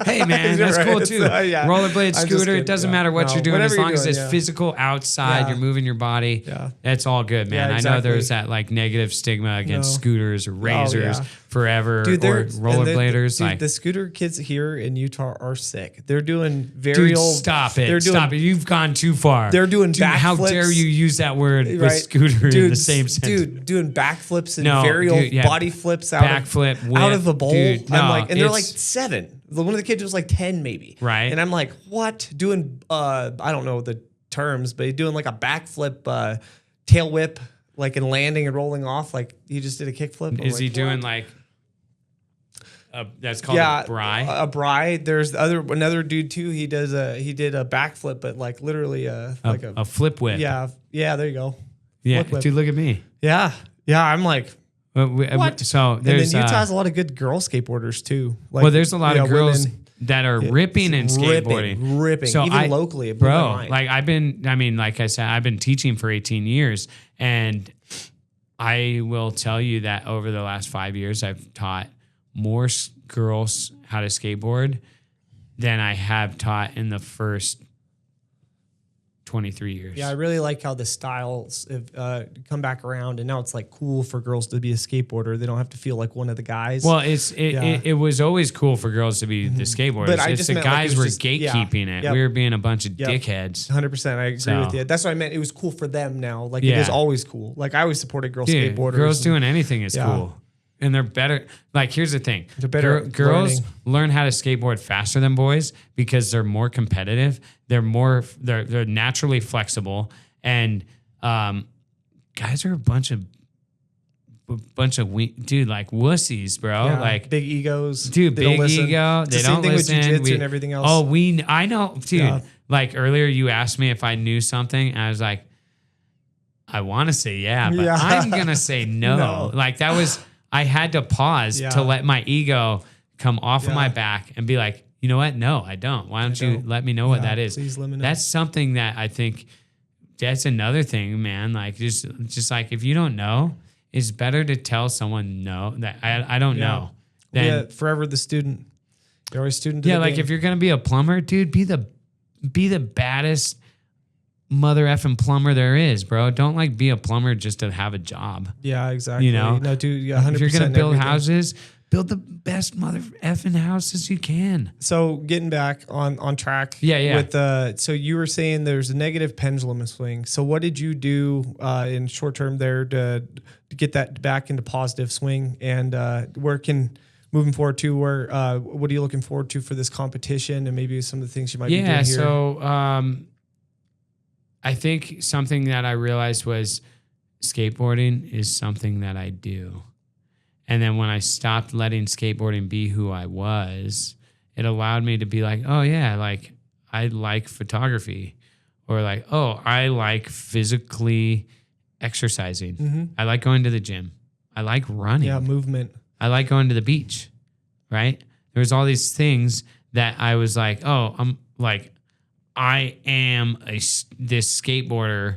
Hey, man, that's cool too. Rollerblade, scooter, it doesn't matter what you're doing as long as it's physical outside, you're moving your body. Yeah. That's all good, man. I know there's that like negative stigma against scooters or razors forever, or rollerbladers. Dude, the scooter kids here in Utah are sick. They're doing very old. Stop it. Stop it. You've gone too far. They're doing backflips. How dare you use that word with scooter in the same sentence? Dude, doing backflips and very old body flips out of the bowl. Dude, I'm like, and they're like 7. One of the kids was like 10 maybe. Right. And I'm like, what? Doing, I don't know the terms, but he's doing like a backflip, tail whip, like and landing and rolling off. Like he just did a kickflip. Is he doing like, that's called a bri? A bri. There's another dude too. He did a backflip, but like literally like a flip whip. Yeah. Yeah. There you go. Yeah. Dude, look at me. Yeah. Yeah. I'm like, what? So there's, and then Utah has a lot of good girl skateboarders too. Like, well, there's a lot of girls that are ripping and skateboarding, ripping. So even locally, bro. Like like I said, I've been teaching for 18 years, and I will tell you that over the last 5 years, I've taught more girls how to skateboard than I have taught in the first 23 years. Yeah, I really like how the styles have come back around, and now it's like cool for girls to be a skateboarder. They don't have to feel like one of the guys. Well, it was always cool for girls to be the skateboarders. But it's the guys were gatekeeping it. We were being a bunch of dickheads. 100%. I agree with you. That's what I meant. It was cool for them now. Like it is always cool. Like I always supported skateboarders. Girls doing anything is cool. And they're better. Like, here's the thing. They're better. Girls learn how to skateboard faster than boys because they're more competitive. They're naturally flexible. And guys are a bunch of dude, like wussies, bro. Yeah, like big egos. Dude, big ego. They don't listen. With jiu-jitsu and everything else. Oh, I know, dude. Yeah. Like earlier you asked me if I knew something. And I was like, I want to say but I'm going to say no. Like that was... I had to pause to let my ego come off of my back and be like, you know what? No, I don't. Why don't you let me know what that is? Please let me know. That's something that I think that's another thing, man. Like just like if you don't know, it's better to tell someone no that I don't know. Than, forever the student. You're always a student. Yeah, like if you're gonna be a plumber, dude, be the baddest mother effing plumber there is, bro. Don't like be a plumber just to have a job. Yeah, exactly. You know, no, dude. Yeah, 100%. If you're gonna build houses, build the best mother effing houses you can. So getting back on track. Yeah. With so you were saying there's a negative pendulum swing. So what did you do in short term there to get that back into positive swing, and moving forward to where what are you looking forward to for this competition, and maybe some of the things you might be doing here? So I think something that I realized was skateboarding is something that I do. And then when I stopped letting skateboarding be who I was, it allowed me to be like, oh yeah, like I like photography, or like, oh, I like physically exercising. Mm-hmm. I like going to the gym. I like running. Yeah, movement. I like going to the beach, right? There's all these things that I was like, oh, I'm like, I am this skateboarder,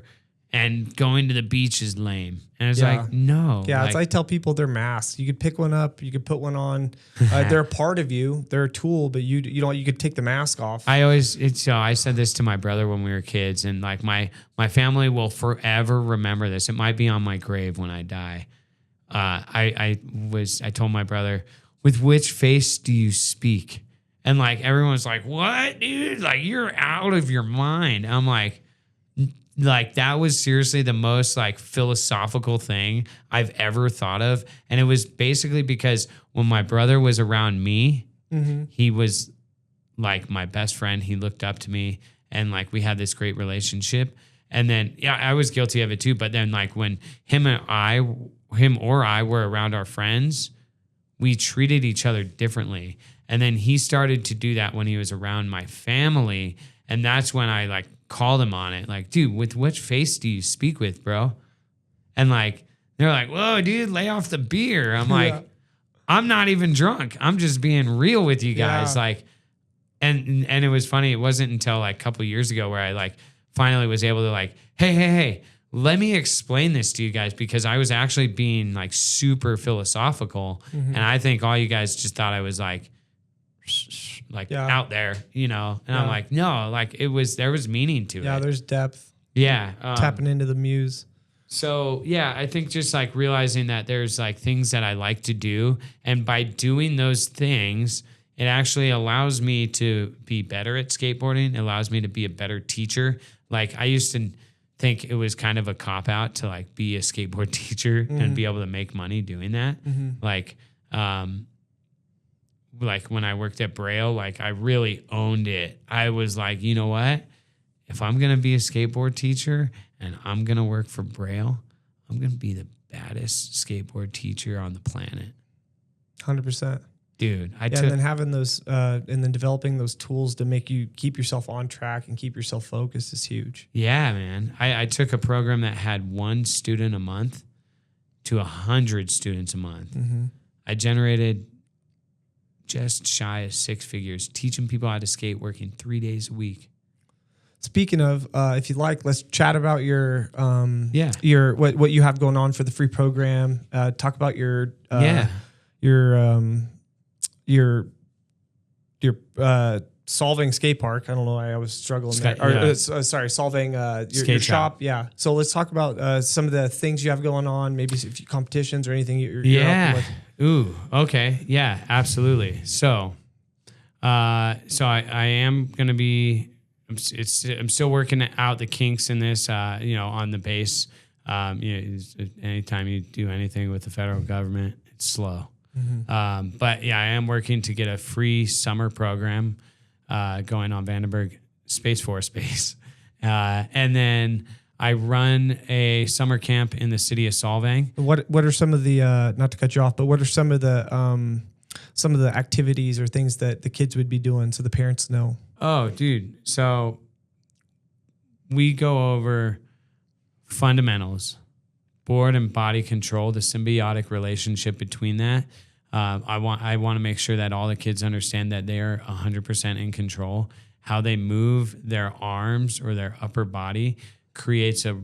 and going to the beach is lame. And it's Yeah. like, no. Yeah, like, I tell people they're masks. You could pick one up, you could put one on. They're a part of you. They're a tool, but you could take the mask off. I said this to my brother when we were kids, and like my family will forever remember this. It might be on my grave when I die. I told my brother, with which face do you speak? And like everyone's like, what, dude? Like, you're out of your mind. I'm like that was seriously the most like philosophical thing I've ever thought of. And it was basically because when my brother was around me, he was like my best friend. He looked up to me, and like we had this great relationship. And then, yeah, I was guilty of it too. But then like when him or I were around our friends, we treated each other differently. And then he started to do that when he was around my family. And that's when I like called him on it. Like, dude, with which face do you speak with, bro? And like, they're like, whoa, dude, lay off the beer. I'm like, I'm not even drunk. I'm just being real with you guys. Yeah. Like, and it was funny. It wasn't until like a couple of years ago where I like finally was able to like, hey, let me explain this to you guys, because I was actually being like super philosophical. And I think all you guys just thought I was like out there, you know? And I'm like, no, like there was meaning to it. Yeah, there's depth. Yeah. Tapping into the muse. So yeah, I think just like realizing that there's like things that I like to do. And by doing those things, it actually allows me to be better at skateboarding. It allows me to be a better teacher. Like I used to think it was kind of a cop out to like be a skateboard teacher and be able to make money doing that. Like when I worked at Braille, like I really owned it. I was like, you know what? If I'm going to be a skateboard teacher and I'm going to work for Braille, I'm going to be the baddest skateboard teacher on the planet. 100%. Dude, and then having those, and then developing those tools to make you keep yourself on track and keep yourself focused is huge. Yeah, man. I took a program that had 1 student a month to 100 students a month. I generated just shy of 6 figures, teaching people how to skate, working 3 days a week. Speaking of, if you'd like, let's chat about your what you have going on for the free program. Talk about your Solvang Skate Park. I don't know why I was struggling there. Solvang your shop. Yeah. So let's talk about some of the things you have going on. Maybe a few competitions or anything you're helping with. Ooh. Okay. Yeah. Absolutely. So, I am gonna be. I'm still working out the kinks in this. On the base. Anytime you do anything with the federal government, it's slow. But yeah, I am working to get a free summer program going on Vandenberg Space Force Base. And then I run a summer camp in the city of Solvang. What are some of the, not to cut you off, but what are some of the activities or things that the kids would be doing so the parents know? Oh, dude. So we go over fundamentals, board and body control, the symbiotic relationship between that. I want to make sure that all the kids understand that they are 100% in control. How they move their arms or their upper body creates a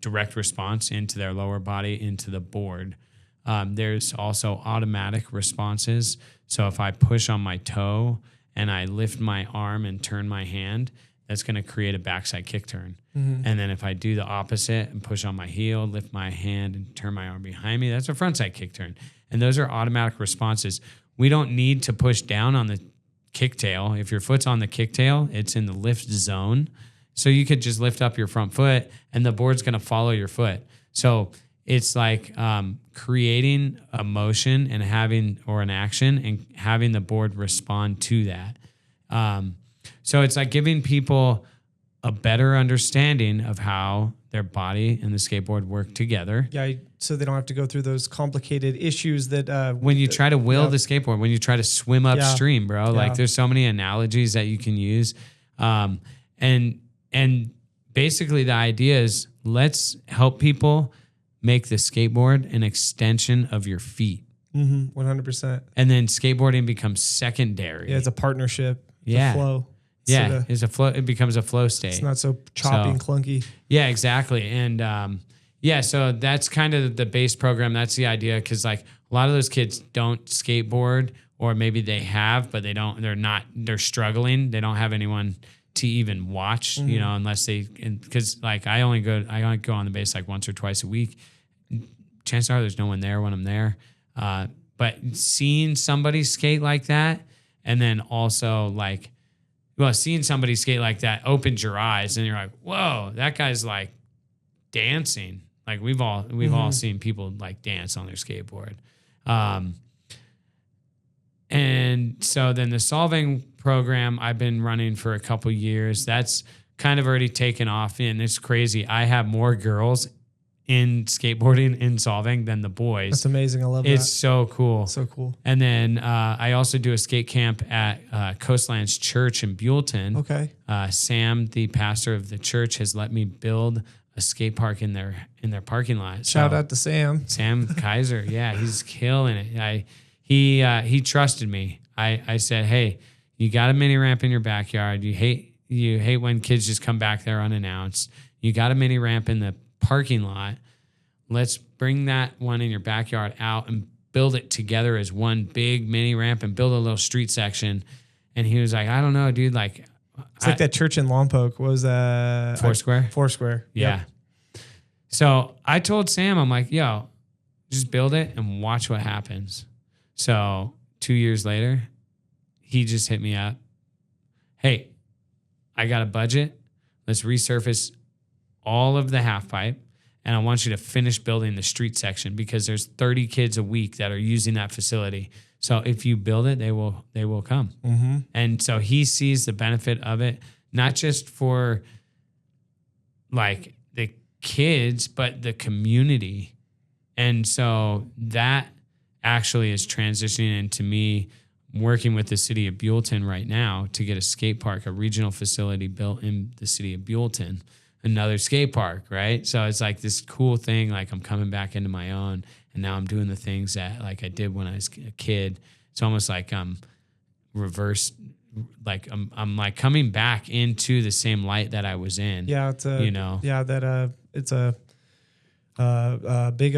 direct response into their lower body, into the board. There's also automatic responses. So if I push on my toe and I lift my arm and turn my hand, that's going to create a backside kick turn. And then if I do the opposite and push on my heel, lift my hand and turn my arm behind me, that's a frontside kick turn. And those are automatic responses. We don't need to push down on the kicktail. If your foot's on the kicktail, it's in the lift zone. So you could just lift up your front foot and the board's going to follow your foot. So it's like creating a motion and an action and having the board respond to that. So it's like giving people a better understanding of how their body and the skateboard work together. Yeah, so they don't have to go through those complicated issues that... when you try to will the skateboard, when you try to swim upstream, bro, like there's so many analogies that you can use. And basically the idea is let's help people make the skateboard an extension of your feet. 100%. And then skateboarding becomes secondary. Yeah, it's a partnership. It's a flow. Yeah, it's a flow. It becomes a flow state. It's not so choppy and clunky. Yeah, exactly. And so that's kind of the base program. That's the idea, because like a lot of those kids don't skateboard, or maybe they have, but they don't. They're struggling. They don't have anyone to even watch, unless because like I only go on the base like once or twice a week. Chances are there's no one there when I'm there. But seeing somebody skate like that, and then also like, seeing somebody skate like that opens your eyes, and you're like, whoa, that guy's like dancing. Like we've all seen people like dance on their skateboard. And so then the Solvang program I've been running for a couple years. That's kind of already taken off, and it's crazy. I have more girls in skateboarding in Solvang than the boys. That's amazing. I love that. It's so cool. So cool. And then I also do a skate camp at Coastlands Church in Buellton. Okay. Sam, the pastor of the church, has let me build a skate park in their parking lot. Shout out to Sam. Sam Kaiser. Yeah, he's killing it. He trusted me. I said, hey, you got a mini ramp in your backyard. You hate when kids just come back there unannounced. You got a mini ramp in the parking lot. Let's bring that one in your backyard out and build it together as one big mini ramp and build a little street section. And he was like, I don't know, dude. Like, it's like that church in Lompoc. What was that? Foursquare? Foursquare. Yeah. Yep. So I told Sam, I'm like, yo, just build it and watch what happens. So 2 years later, he just hit me up. Hey, I got a budget. Let's resurface all of the half pipe, and I want you to finish building the street section, because there's 30 kids a week that are using that facility. So if you build it, they will come. Mm-hmm. And so he sees the benefit of it, not just for like the kids, but the community. And so that actually is transitioning into me working with the city of Buellton right now to get a skate park, a regional facility built in the city of Buellton, another skate park, right? So it's like this cool thing, like I'm coming back into my own, and now I'm doing the things that like I did when I was a kid. It's almost like I'm reversed, like I'm like coming back into the same light that I was in. Yeah, it's a, it's a big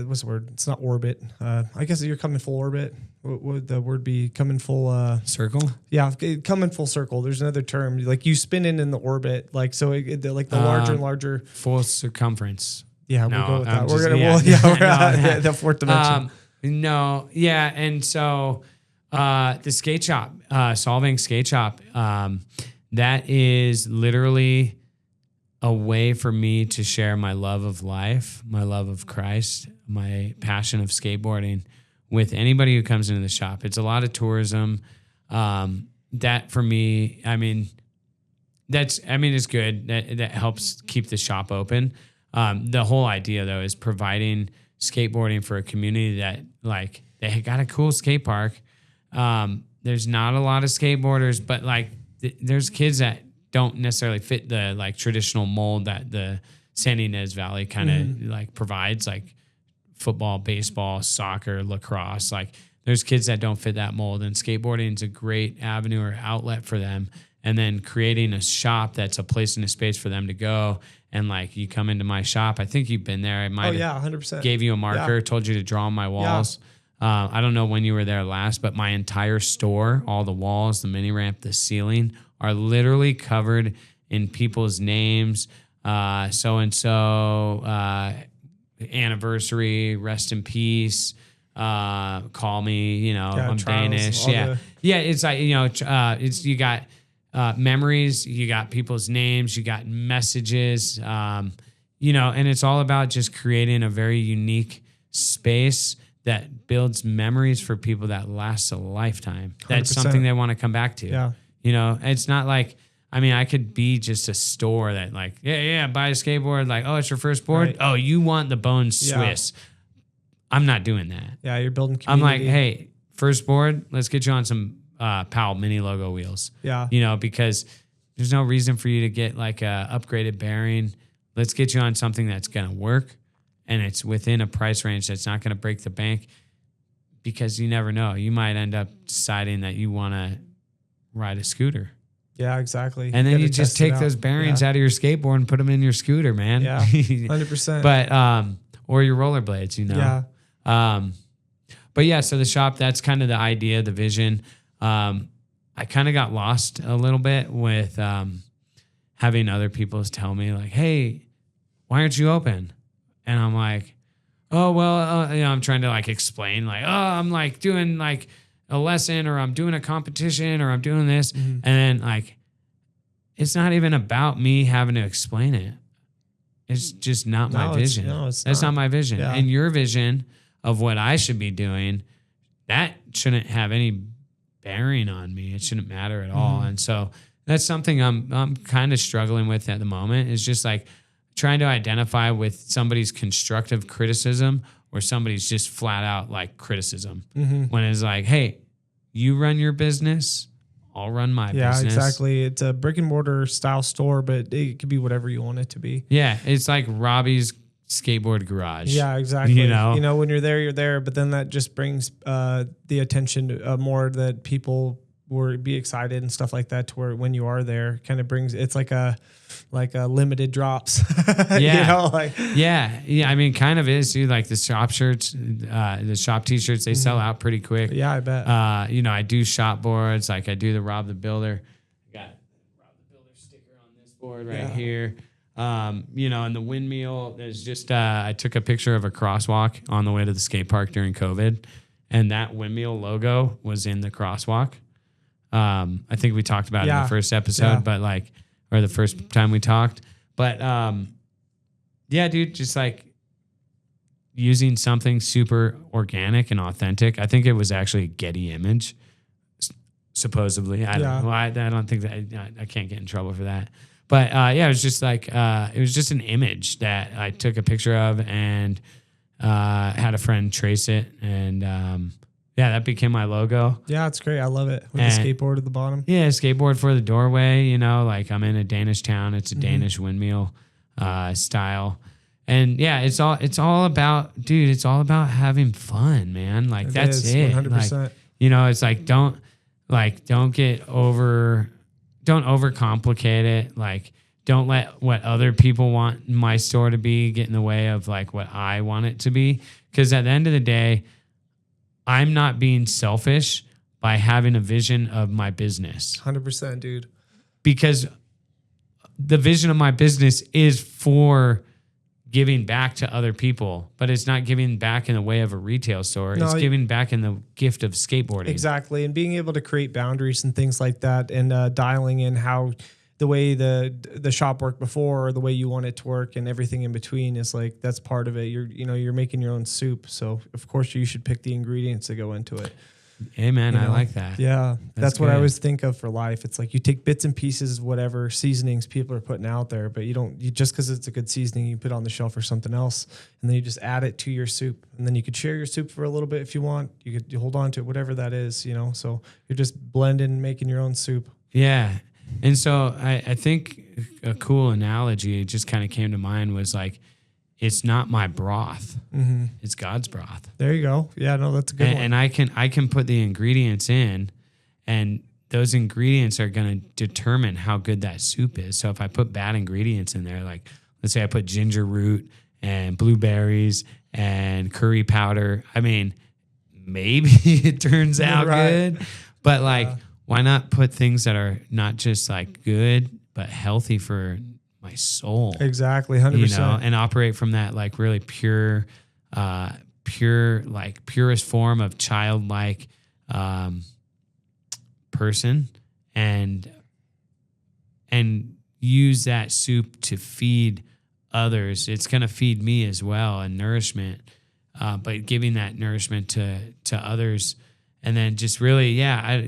what's the word? It's not orbit. I guess you're coming full orbit. What would the word be? Coming full circle? Yeah, coming full circle. There's another term, like you spinning in the orbit, like so like the larger and larger full circumference. Yeah, we'll go with that. We're gonna the fourth dimension. And so the skate shop, Solvang Skate Shop, that is literally a way for me to share my love of life, my love of Christ, my passion of skateboarding with anybody who comes into the shop. It's a lot of tourism. That for me, it's good. That helps keep the shop open. The whole idea though is providing skateboarding for a community that like they got a cool skate park. There's not a lot of skateboarders, but like there's kids that don't necessarily fit the like traditional mold that the San Ynez Valley kind of like provides, like football, baseball, soccer, lacrosse. Like there's kids that don't fit that mold, and skateboarding is a great avenue or outlet for them. And then creating a shop that's a place and a space for them to go. And like you come into my shop, I think you've been there. I might 100%. Gave you a marker, told you to draw on my walls. Yeah. I don't know when you were there last, but my entire store, all the walls, the mini ramp, the ceiling are literally covered in people's names. So-and-so, anniversary, rest in peace, call me, I'm Danish. Yeah. It's like, you got memories, you got people's names, you got messages, and it's all about just creating a very unique space that builds memories for people that last a lifetime. 100%. That's something they want to come back to. Yeah. It's not like, I could be just a store that like, buy a skateboard. Like, oh, it's your first board. Right. Oh, you want the Bone Swiss. Yeah. I'm not doing that. Yeah. You're building community. I'm like, hey, first board, let's get you on some Powell mini logo wheels. Yeah. Because there's no reason for you to get like a upgraded bearing. Let's get you on something that's going to work, and it's within a price range that's not going to break the bank, because you never know. You might end up deciding that you want to ride a scooter. Yeah, exactly. And then you just take those bearings out of your skateboard and put them in your scooter, man. Yeah, 100%. But, or your rollerblades, you know? Yeah. But yeah, so the shop, that's kind of the idea, the vision. I kind of got lost a little bit with having other people tell me like, hey, why aren't you open? And I'm like, oh, well, you know, I'm trying to like explain like, oh, I'm like doing like a lesson or I'm doing a competition or I'm doing this. Mm-hmm. And then like, it's not even about me having to explain it. It's just not my vision. That's not my vision. Yeah. And your vision of what I should be doing, that shouldn't have any bearing on me. It shouldn't matter at all. And so that's something I'm kind of struggling with at the moment, is just like trying to identify with somebody's constructive criticism or somebody's just flat out like criticism. When it's like, hey, you run your business, I'll run my business. Yeah, exactly. It's a brick and mortar style store, but it could be whatever you want it to be. Yeah, it's like Robby's skateboard garage. Yeah, exactly. You know, when you're there, you're there, but then that just brings the attention to, more that people will be excited and stuff like that, to where when you are there, kind of brings, it's like a limited drops. Yeah. You know, like, yeah. I mean, kind of is, dude. Like the shop shirts, the shop t-shirts, they sell out pretty quick. Yeah, I bet. You know, I do shop boards. Like I do the Rob the Builder. I got Rob the Builder sticker on this board right here. You know, and the windmill is just, I took a picture of a crosswalk on the way to the skate park during COVID, and that windmill logo was in the crosswalk. I think we talked about it in the first episode, but like, or the first time we talked, but, yeah, dude, just like using something super organic and authentic. I think it was actually a Getty image, supposedly. I don't know. I don't think that I can't get in trouble for that. But yeah, it was just like it was just an image that I took a picture of and had a friend trace it, and yeah, that became my logo. Yeah, it's great. I love it. With the skateboard at the bottom. Yeah, skateboard for the doorway. You know, like I'm in a Danish town. It's a Danish windmill style, and yeah, it's all about, dude. It's all about having fun, man. Like that's it. 100%. Like, you know, it's like don't overcomplicate it. Like, don't let what other people want my store to be get in the way of like what I want it to be. Because at the end of the day, I'm not being selfish by having a vision of my business. 100%, dude. Because the vision of my business is for giving back to other people, but it's not giving back in the way of a retail store. No, it's giving back in the gift of skateboarding. Exactly. And being able to create boundaries and things like that, and dialing in how the way the shop worked before, or the way you want it to work, and everything in between is like, that's part of it. You're making your own soup. So of course you should pick the ingredients that go into it. Hey man, I like that. Yeah. That's what I always think of for life. It's like you take bits and pieces of whatever seasonings people are putting out there, but you just because it's a good seasoning, you put it on the shelf for something else, and then you just add it to your soup, and then you could share your soup for a little bit if you want. You hold on to it, whatever that is, so you're just blending, making your own soup. Yeah. And so I think a cool analogy just kind of came to mind was like, it's not my broth. It's God's broth. There you go. Yeah, no, that's a good one. And I can put the ingredients in, and those ingredients are going to determine how good that soup is. So if I put bad ingredients in there, like let's say I put ginger root and blueberries and curry powder, I mean, maybe it turns out good, but like, why not put things that are not just like good, but healthy for my soul? Exactly. 100%. And operate from that like really pure, like purest form of childlike person, and use that soup to feed others. It's going to feed me as well, and nourishment, but giving that nourishment to others. And then just really,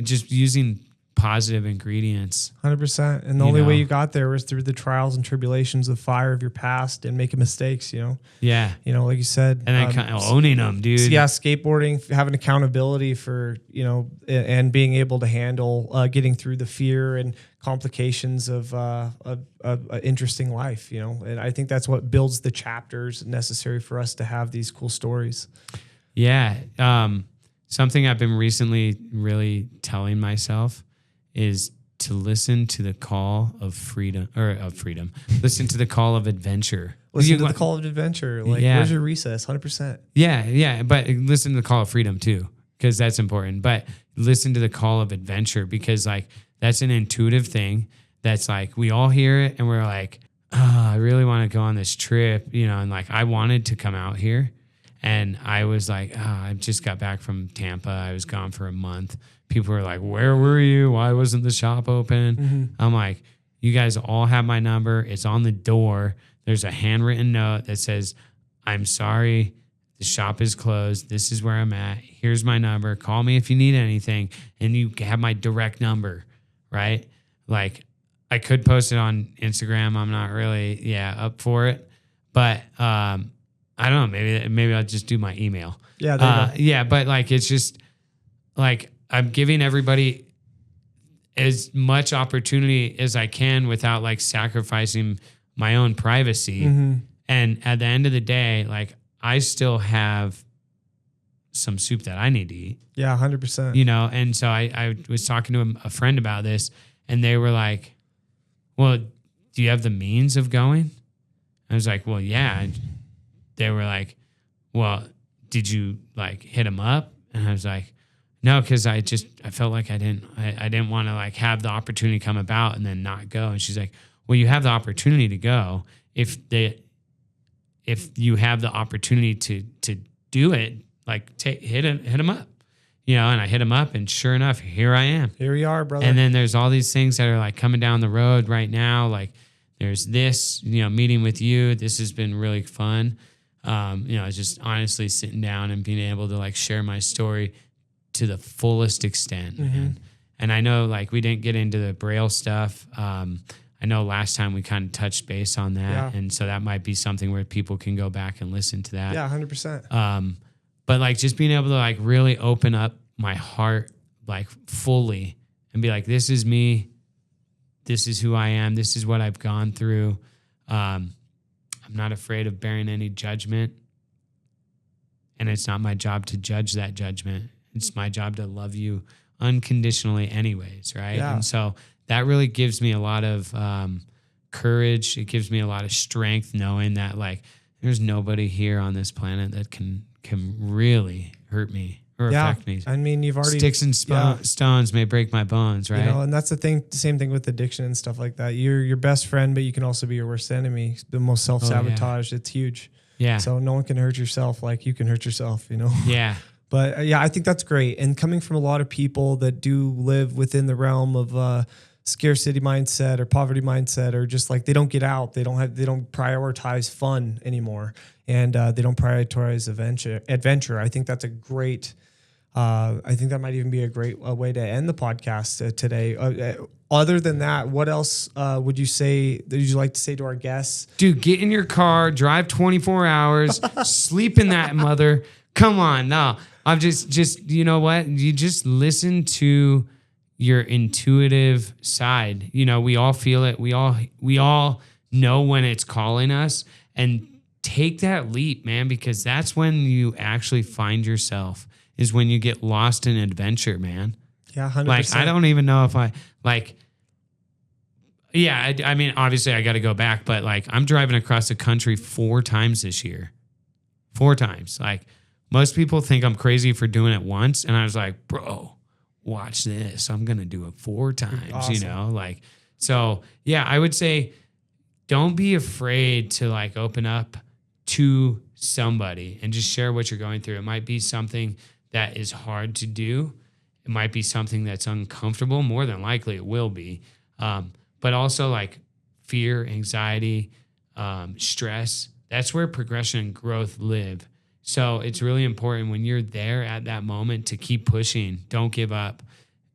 just using positive ingredients. 100%. And the only way you got there was through the trials and tribulations of fire of your past and making mistakes, Yeah. Like you said. And then kind of owning them, dude. Yeah, skateboarding, having accountability for, and being able to handle getting through the fear and complications of an interesting life, And I think that's what builds the chapters necessary for us to have these cool stories. Yeah. Something I've been recently really telling myself is to listen to the call of freedom. Listen to the call of adventure. Listen to the call of adventure. Like, where's your recess? 100%. Yeah. But listen to the call of freedom too, because that's important. But listen to the call of adventure, because like that's an intuitive thing. That's like, we all hear it and we're like, oh, I really want to go on this trip, and like I wanted to come out here. And I was like, I just got back from Tampa. I was gone for a month. People were like, where were you? Why wasn't the shop open? Mm-hmm. I'm like, you guys all have my number. It's on the door. There's a handwritten note that says, I'm sorry, the shop is closed. This is where I'm at. Here's my number. Call me if you need anything. And you have my direct number, right? Like, I could post it on Instagram. I'm not really, up for it. But I don't know. Maybe I'll just do my email. Yeah. But like, it's just like I'm giving everybody as much opportunity as I can without like sacrificing my own privacy. Mm-hmm. And at the end of the day, like I still have some soup that I need to eat. Yeah, 100%. And so I was talking to a friend about this, and they were like, well, do you have the means of going? I was like, well, yeah. They were like, well, did you like hit him up? And I was like, no, because I felt like I didn't want to like have the opportunity come about and then not go. And she's like, well, you have the opportunity to go if you have the opportunity to do it, like hit him up, and I hit him up, and sure enough, here I am. Here we are, brother. And then there's all these things that are like coming down the road right now. Like there's this, meeting with you. This has been really fun. Just honestly sitting down and being able to like share my story to the fullest extent. Mm-hmm. And I know like we didn't get into the Braille stuff. I know last time we kind of touched base on that. Yeah. And so that might be something where people can go back and listen to that. Yeah, 100%. But like just being able to like really open up my heart like fully and be like, this is me. This is who I am. This is what I've gone through. I'm not afraid of bearing any judgment. And it's not my job to judge that judgment. It's my job to love you unconditionally anyways, right? Yeah. And so that really gives me a lot of courage. It gives me a lot of strength knowing that like there's nobody here on this planet that can really hurt me or affect me. I mean, you've already... Sticks and stones may break my bones, right? And that's the same thing with addiction and stuff like that. You're your best friend, but you can also be your worst enemy. The most self-sabotage, It's huge. Yeah. So no one can hurt yourself like you can hurt yourself, Yeah. But I think that's great. And coming from a lot of people that do live within the realm of scarcity mindset or poverty mindset, or just like they don't get out, they don't prioritize fun anymore, and they don't prioritize adventure. I think that's a great. I think that might even be a great way to end the podcast today. Other than that, what else would you like to say to our guests? Dude, get in your car, drive 24 hours, sleep in that mother. Come on, no. I'm just you know what? You just listen to your intuitive side. We all feel it. We all know when it's calling us, and take that leap, man, because that's when you actually find yourself, is when you get lost in adventure, man. Yeah, 100%. Like, I don't even know if I I mean, obviously I got to go back, but like I'm driving across the country 4 times this year. 4 times. Like, most people think I'm crazy for doing it once. And I was like, bro, watch this. I'm going to do it 4 times, awesome. So yeah, I would say don't be afraid to like open up to somebody and just share what you're going through. It might be something that is hard to do. It might be something that's uncomfortable. More than likely it will be. But also like fear, anxiety, stress, that's where progression and growth live. So it's really important when you're there at that moment to keep pushing. Don't give up.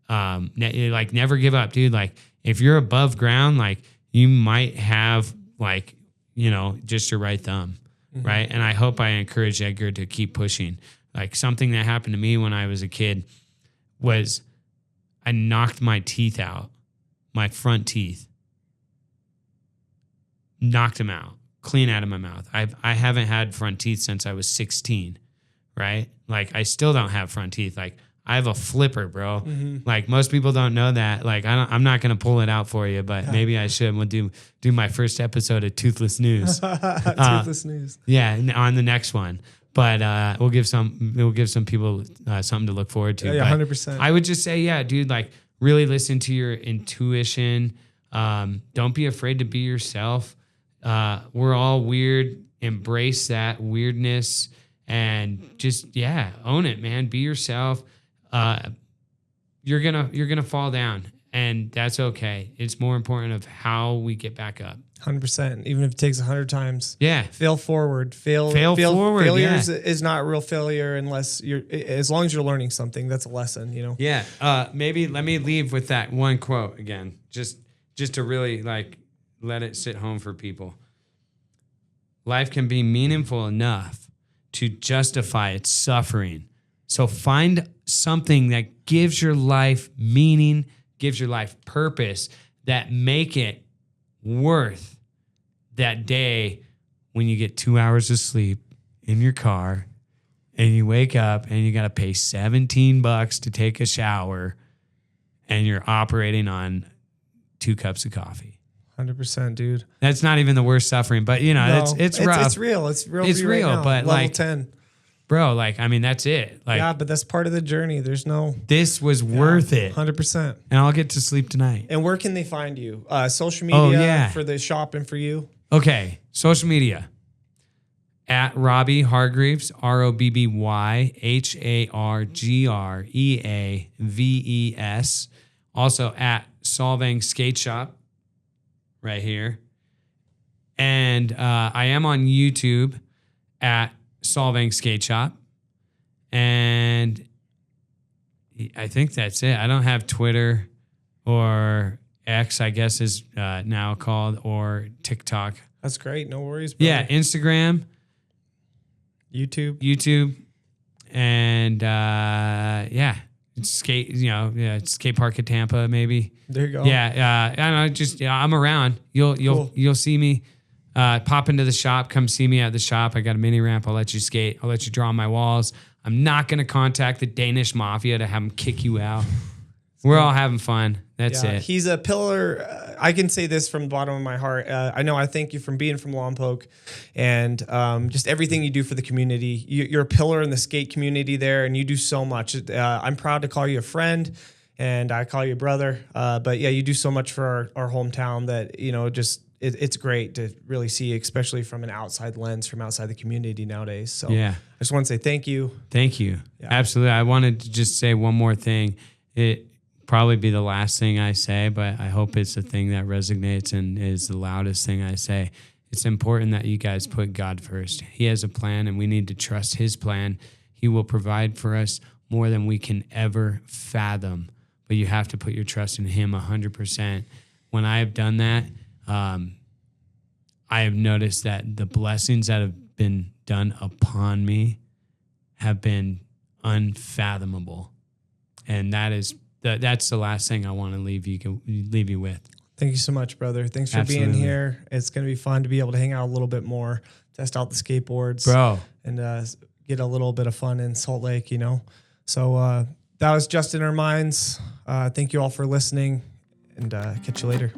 Never give up, dude. Like if you're above ground, like you might have just your right thumb, mm-hmm. right? And I hope I encourage Edgar to keep pushing. Like something that happened to me when I was a kid was I knocked my teeth out, my front teeth. Knocked them out. Clean out of my mouth. I haven't had front teeth since I was 16, right? Like I still don't have front teeth. Like I have a flipper, bro. Like most people don't know that. Like I'm not gonna pull it out for you, but maybe I should. We'll do my first episode of Toothless News. Toothless News. Yeah, on the next one. But we'll give some people something to look forward to. Yeah, 100%. I would just say, yeah, dude, like really listen to your intuition. Don't be afraid to be yourself. We're all weird. Embrace that weirdness and just, own it, man. Be yourself. You're gonna fall down, and that's okay. It's more important of how we get back up. 100%. Even if it takes 100 times. Yeah. Fail forward. Fail forward. Failure is not real failure unless as long as you're learning something. That's a lesson, you know? Yeah. Maybe let me leave with that one quote again, just to really like let it sit home for people. Life can be meaningful enough to justify its suffering. So find something that gives your life meaning, gives your life purpose, that make it worth that day when you get 2 hours of sleep in your car and you wake up and you got to pay $17 to take a shower and you're operating on 2 cups of coffee. 100%, dude. That's not even the worst suffering, but you know, it's rough. It's real. It's real. It's real, right but level like 10. Bro, like, I mean, that's it. Like, yeah, but that's part of the journey. There's no. This was worth it. 100%. And I'll get to sleep tonight. And where can they find you? Social media for the shop and for you? Okay. Social media. At Robby Hargreaves, ROBBY HARGREAVES. Also at Solvang Skate Shop. Right here. And I am on YouTube at Solvang Skate Shop. And I think that's it. I don't have Twitter or X, I guess is now called, or TikTok. That's great. No worries, brother. Yeah, Instagram. YouTube. And skate, skate park at Tampa, maybe. There you go. Yeah, I don't know. Just I'm around. You'll see me. Pop into the shop. Come see me at the shop. I got a mini ramp. I'll let you skate. I'll let you draw on my walls. I'm not gonna contact the Danish mafia to have them kick you out. We're all having fun. That's it. He's a pillar. I can say this from the bottom of my heart. I thank you from being from Lompoc and just everything you do for the community. You're a pillar in the skate community there, and you do so much. I'm proud to call you a friend, and I call you a brother. But yeah, you do so much for our hometown that, it's great to really see, especially from an outside lens, from outside the community nowadays. So I just want to say thank you. Thank you. Yeah. Absolutely. I wanted to just say one more thing. It probably be the last thing I say, but I hope it's the thing that resonates and is the loudest thing I say. It's important that you guys put God first. He has a plan, and we need to trust his plan. He will provide for us more than we can ever fathom, but you have to put your trust in him 100%. When I have done that, I have noticed that the blessings that have been done upon me have been unfathomable. And that's the last thing I want to leave you with. Thank you so much, brother. Thanks for being here. It's going to be fun to be able to hang out a little bit more, test out the skateboards, bro, and get a little bit of fun in Salt Lake, So that was Just in Our Minds. Thank you all for listening, and catch you later.